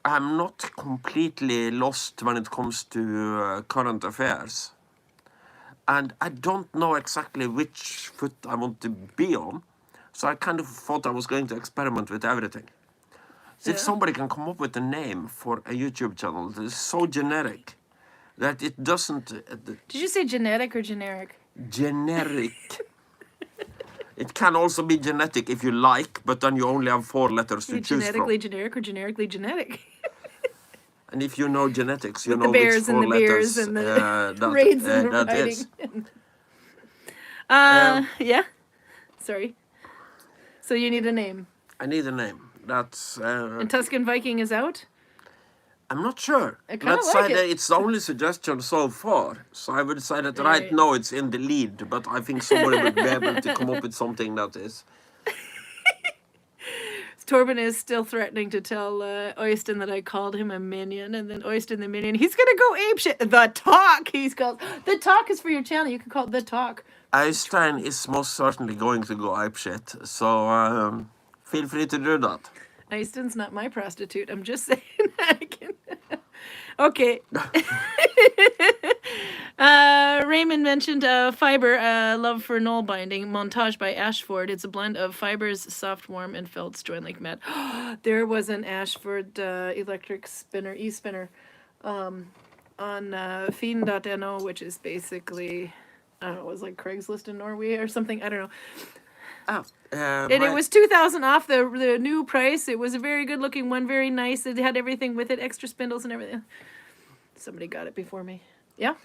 I'm not completely lost when it comes to current affairs. And I don't know exactly which foot I want to be on. So I kind of thought I was going to experiment with everything. So if somebody can come up with a name for a YouTube channel that is so generic that it doesn't...
Did you say genetic or generic?
Generic. It can also be genetic if you like, but then you only have 4 letters to choose from.
Genetically generic or generically genetic?
And if you know genetics, you
with
know
the bears
which 4
and the
letters
beers and the raids and the
that is.
Yeah. Sorry. So you need a name.
I need a name. That's...
and Tuscan Viking is out?
I'm not sure.
I kind of
Let's
like
say that
it.
it's the only suggestion so far. So I would say that right now it's in the lead, but I think somebody would be able to come up with something that is...
Torben is still threatening to tell Oystein that I called him a minion, and then Oystein the minion, he's gonna go apeshit. The Talk, he's called. The Talk is for your channel. You can call it The Talk.
Oystein is most certainly going to go apeshit, so feel free to do that.
Oystein's not my prostitute. I'm just saying. Okay. Raymond mentioned fiber, love for Nalbinding, montage by Ashford. It's a blend of fibers, soft, warm, and felts joined like mad. There was an Ashford electric spinner, e-spinner, on Finn.no, which is basically, I don't know, it was like Craigslist in Norway or something. I don't know.
Oh,
and it was 2,000 off the new price. It was a very good looking one, very nice. It had everything with it, extra spindles and everything. Somebody got it before me. Yeah?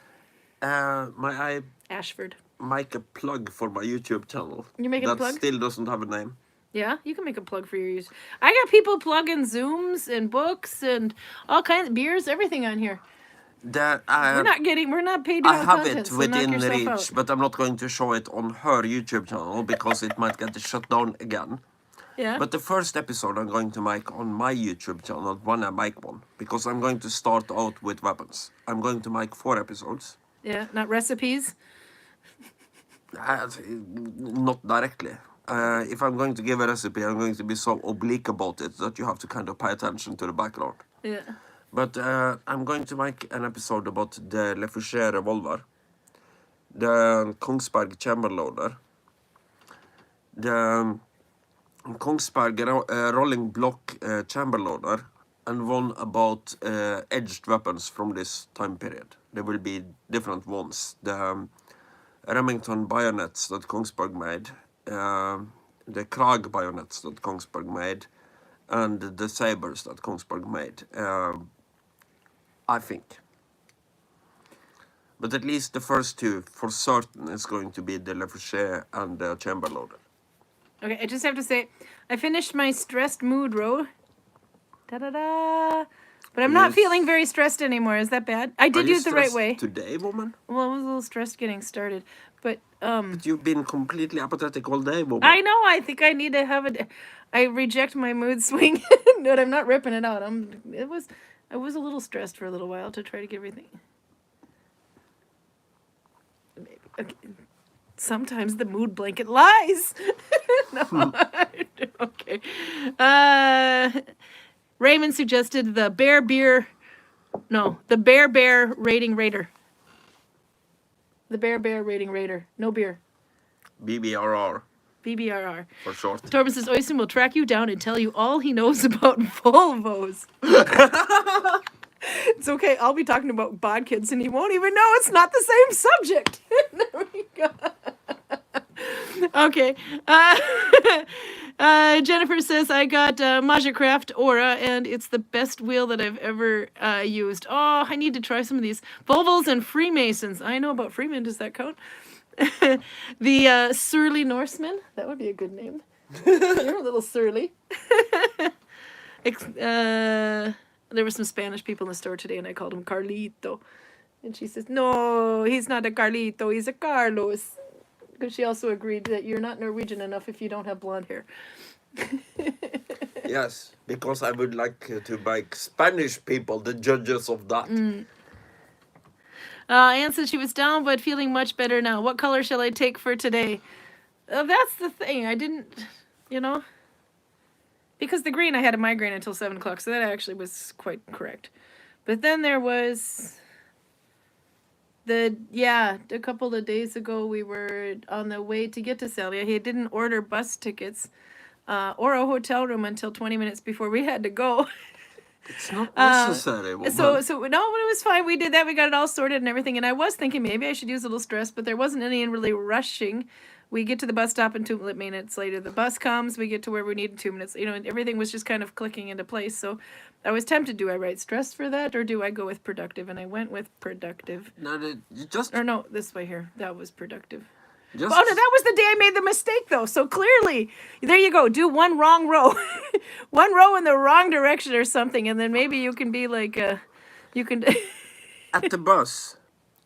May I
Ashford.
make a plug for my YouTube channel?
You making a plug?
That still doesn't have a name.
Yeah, you can make a plug for your use. I got people plugging Zooms and books and all kinds of beers, everything on here. We're not paid to
I have
content,
it
so
within
knock yourself
reach,
out.
but I'm not going to show it on her YouTube channel because it might get shut down again.
Yeah.
But the first episode I'm going to make on my YouTube channel when I make one, because I'm going to start out with weapons. I'm going to make 4 episodes.
Yeah, not recipes.
Not directly. If I'm going to give a recipe, I'm going to be so oblique about it that you have to kind of pay attention to the background.
Yeah.
But I'm going to make an episode about the Le Fouché revolver, the Kongsberg chamber loader, the Kongsberg rolling block chamber loader, and one about edged weapons from this time period. There will be different ones. The Remington bayonets that Kongsberg made, the Krag bayonets that Kongsberg made, and the sabers that Kongsberg made. I think. But at least the first 2, for certain, is going to be the Le Fouché and the chamber loader.
Okay, I just have to say, I finished my stressed mood row. Da-da-da. But I'm not feeling very stressed anymore. Is that bad? I did use the right way.
Today, woman?
Well, I was a little stressed getting started. But
But you've been completely apathetic all day, woman.
I know. I think I need to have I reject my mood swing. But I'm not ripping it out. I was a little stressed for a little while to try to get everything. Okay. Sometimes the mood blanket lies. No. Okay. Raymond suggested the Bear Bear Rating Raider. The Bear Rating Raider. No beer.
BBRR.
BBRR.
For short.
Torben says Oysten will track you down and tell you all he knows about Volvos. It's okay. I'll be talking about bodkids and he won't even know it's not the same subject. There we go. Okay. Jennifer says, I got Majacraft Aura, and it's the best wheel that I've ever used. Oh, I need to try some of these. Volvos and Freemasons. I know about Freeman. Does that count? The Surly Norseman. That would be a good name. You're a little surly. There were some Spanish people in the store today, and I called him Carlito. And she says, no, he's not a Carlito, he's a Carlos. Because she also agreed that you're not Norwegian enough if you don't have blonde hair.
Yes, because I would like to make Spanish people the judges of that.
Anne said she was down, but feeling much better now. What color shall I take for today? That's the thing. I didn't, because the green, I had a migraine until 7 o'clock, so that actually was quite correct. But then there was a couple of days ago, we were on the way to get to Celia. He didn't order bus tickets or a hotel room until 20 minutes before we had to go.
It's not necessary.
So no, but it was fine. We did that. We got it all sorted and everything. And I was thinking maybe I should use a little stress, but there wasn't any really rushing. We get to the bus stop and 2 minutes later, the bus comes. We get to where we need in 2 minutes. And everything was just kind of clicking into place. So I was tempted. Do I write stress for that, or do I go with productive? And I went with productive.
No,
this way here. That was productive.
Just...
Oh, no, that was the day I made the mistake, though. So clearly, there you go. Do one wrong row. One row in the wrong direction or something, and then maybe you can be like, you can...
At the bus,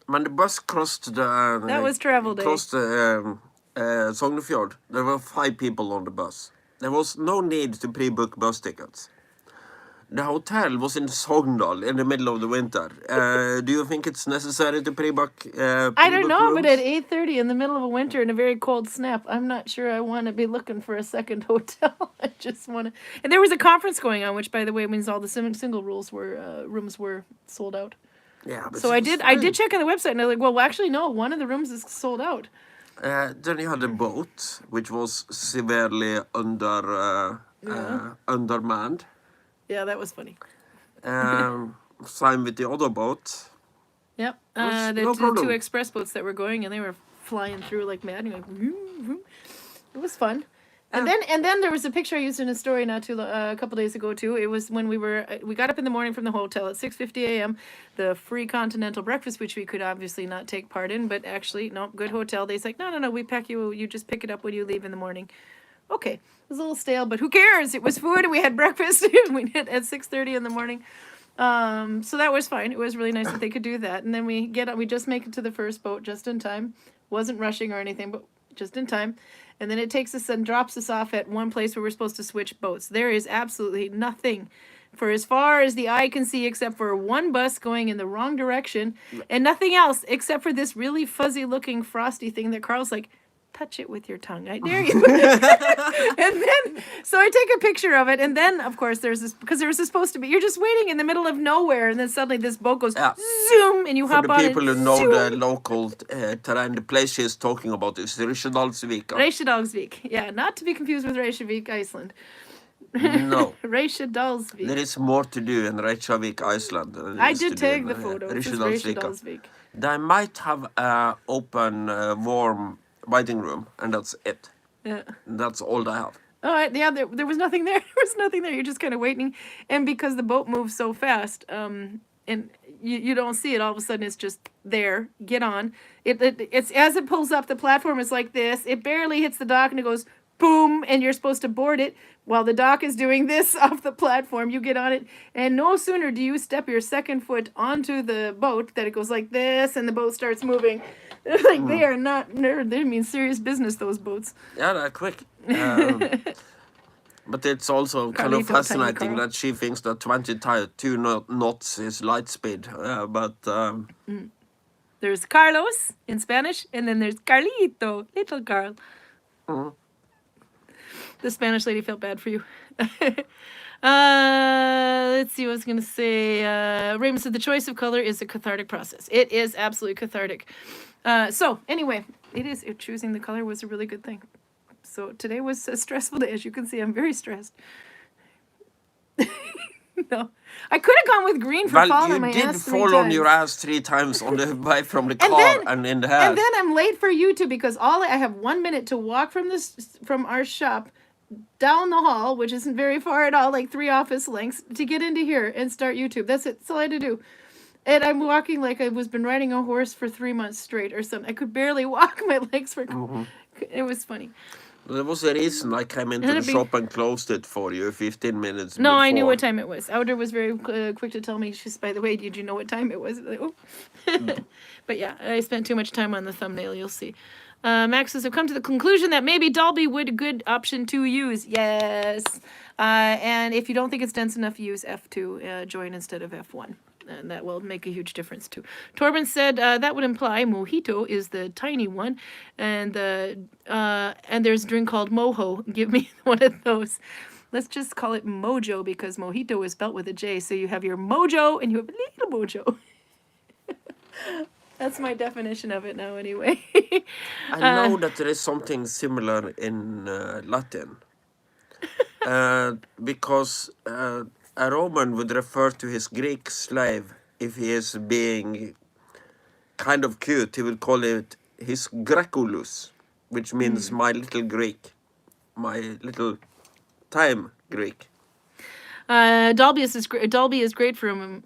when the bus crossed the...
that was travel day.
Crossed the Sognefjord, there were 5 people on the bus. There was no need to pre-book bus tickets. The hotel was in Sogndal in the middle of the winter. Do you think it's necessary to pre-book
I don't know,
rooms?
but at 8:30 in the middle of a winter in a very cold snap, I'm not sure I want to be looking for a second hotel. I just want to... And there was a conference going on, which, by the way, means all the single rooms were sold out.
Yeah, but
so I did check on the website, and I was like, well, actually, no, one of the rooms is sold out.
Then you had a boat, which was severely undermanned.
Yeah, that was funny.
Same with the other boat.
Yep.
No
the
problem.
2 express boats that were going, and they were flying through like mad. And vroom, vroom. It was fun. And then there was a picture I used in a story a couple days ago too. It was when we got up in the morning from the hotel at 6:50 a.m. The free continental breakfast, which we could obviously not take part in, but actually, no, good hotel. They's like, no, we pack you just pick it up when you leave in the morning. Okay, it was a little stale, but who cares? It was food, and we had breakfast. We did at 6:30 in the morning. So that was fine. It was really nice that they could do that. And then we just make it to the first boat just in time. Wasn't rushing or anything, but just in time. And then it takes us and drops us off at one place where we're supposed to switch boats. There is absolutely nothing for as far as the eye can see except for one bus going in the wrong direction and nothing else except for this really fuzzy looking frosty thing that Karl's like, touch it with your tongue, I dare you. And then, so I take a picture of it, and then, of course, there's this, because there was supposed to be, you're just waiting in the middle of nowhere, and then suddenly this boat goes zoom, and you hop on it.
For the people who know the local terrain, the place she's talking about is Reykjadalsvik.
Reykjadalsvik, yeah, not to be confused with Reykjavik, Iceland.
No.
Reykjadalsvik.
There is more to do in Reykjavik, Iceland.
I did take the photo. It says Reykjadalsvik.
They might have an open, warm waiting room, and that's it.
Yeah.
That's all they have.
All right, yeah, there was nothing there. There was nothing there. You're just kind of waiting. And because the boat moves so fast, and you don't see it, all of a sudden it's just there. Get on. It's as it pulls up, the platform is like this. It barely hits the dock, and it goes boom, and you're supposed to board it while the dock is doing this off the platform. You get on it, and no sooner do you step your second foot onto the boat that it goes like this, and the boat starts moving. Like they are not, they mean serious business, those boats.
Yeah, they're quick. But it's also kind of
Carlito, tiny
fascinating
Karl.
that she thinks that 22 knots is light speed.
There's Carlos in Spanish, and then there's Carlito, little Karl. The Spanish lady felt bad for you. Let's see what I was going to say. Raymond said the choice of color is a cathartic process. It is absolutely cathartic. So, anyway, choosing the color was a really good thing. So, today was a stressful day. As you can see, I'm very stressed. No. I could have gone with green for falling on my
you
ass
did
3
fall on
times.
your ass 3 times on the way from the car and in the house.
And then I'm late for YouTube because I have 1 minute to walk from our shop down the hall, which isn't very far at all, like 3 office lengths, to get into here and start YouTube. That's it. That's all I had to do. And I'm walking like I was been riding a horse for 3 months straight or something. I could barely walk. My legs were... It was funny.
There was a reason I came into the shop and closed it for you 15 minutes
No,
before.
I knew what time it was. Outer was very quick to tell me. She's, by the way, did you know what time it was? Like, oh. But yeah, I spent too much time on the thumbnail. You'll see. Max says, I've come to the conclusion that maybe Dolby would be a good option to use. Yes. And if you don't think it's dense enough, use F2, join instead of F1. And that will make a huge difference too. Torben said that would imply Mojito is the tiny one, and there's a drink called Mojo. Give me one of those. Let's just call it Mojo because Mojito is spelt with a J. So you have your Mojo and you have a little Mojo. That's my definition of it now, anyway.
I know that there is something similar in Latin. Because a Roman would refer to his Greek slave if he is being kind of cute. He would call it his Graculus, which means my little Greek, my little time Greek.
Dolby is great for him.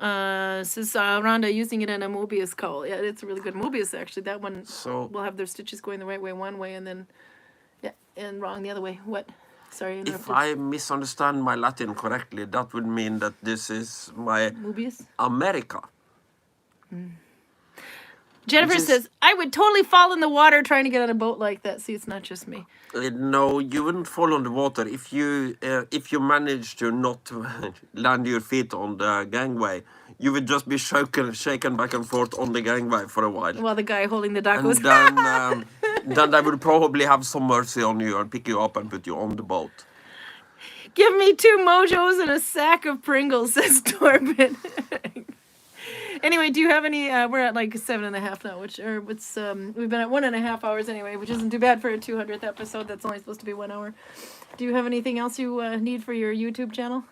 Says Rhonda using it in a Mobius call. Yeah, it's a really good Mobius actually. That one will have their stitches going the right way one way and then and wrong the other way. What? Sorry,
if I misunderstand my Latin correctly, that would mean that this is my
Mobius?
America.
Jennifer says, I would totally fall in the water trying to get on a boat like that. See, it's not just me.
No, you wouldn't fall on the water if you manage to not land your feet on the gangway. You would just be shaken back and forth on the gangway for a while.
While the guy holding the dock goes,
then they would probably have some mercy on you and pick you up and put you on the boat.
Give me 2 Mojos and a sack of Pringles, says Torben. Anyway, do you have any, we're at like 7.5 now, we've been at 1.5 hours anyway, which isn't too bad for a 200th episode. That's only supposed to be 1 hour. Do you have anything else you need for your YouTube channel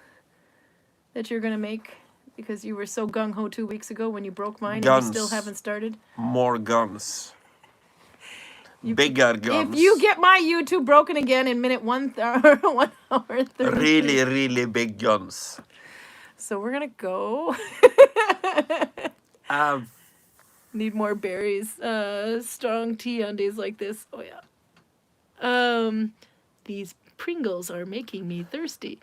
that you're going to make? Because you were so gung-ho 2 weeks ago when you broke mine
Guns.
and you still haven't started.
More guns. Bigger guns.
If you get my YouTube broken again in minute 1 hour 30.
Really, really big guns.
So we're going to go. Need more berries. Strong tea on days like this. Oh, yeah. These Pringles are making me thirsty.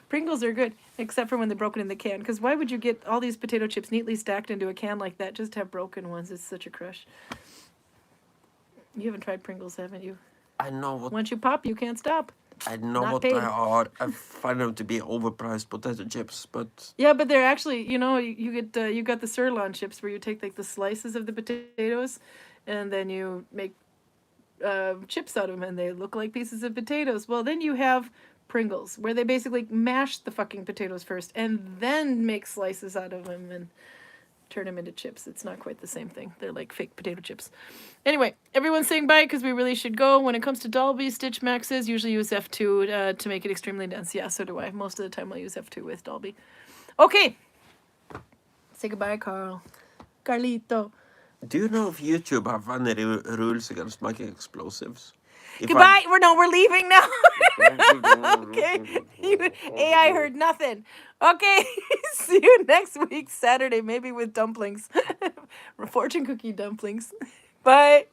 Pringles are good, except for when they're broken in the can. Because why would you get all these potato chips neatly stacked into a can like that just to have broken ones? It's such a crush. You haven't tried Pringles, haven't you?
I know what...
Once you pop, you can't stop.
I know
Not
what
paid.
they are. I find them to be overpriced potato chips, but...
Yeah, but they're actually, you got the sirloin chips where you take like the slices of the potatoes and then you make chips out of them and they look like pieces of potatoes. Well, then you have Pringles where they basically mash the fucking potatoes first and then make slices out of them and turn them into chips. It's not quite the same thing. They're like fake potato chips. Anyway, everyone's saying bye because we really should go. When it comes to Dolby, Stitch Maxes usually use F2 to make it extremely dense. Yeah, so do I. Most of the time I'll use F2 with Dolby. Okay. Say goodbye, Karl. Carlito.
Do you know if YouTube have any rules against making explosives?
Goodbye. We're leaving now. Okay. AI heard nothing. Okay. See you next week, Saturday, maybe with dumplings. Fortune cookie dumplings. Bye.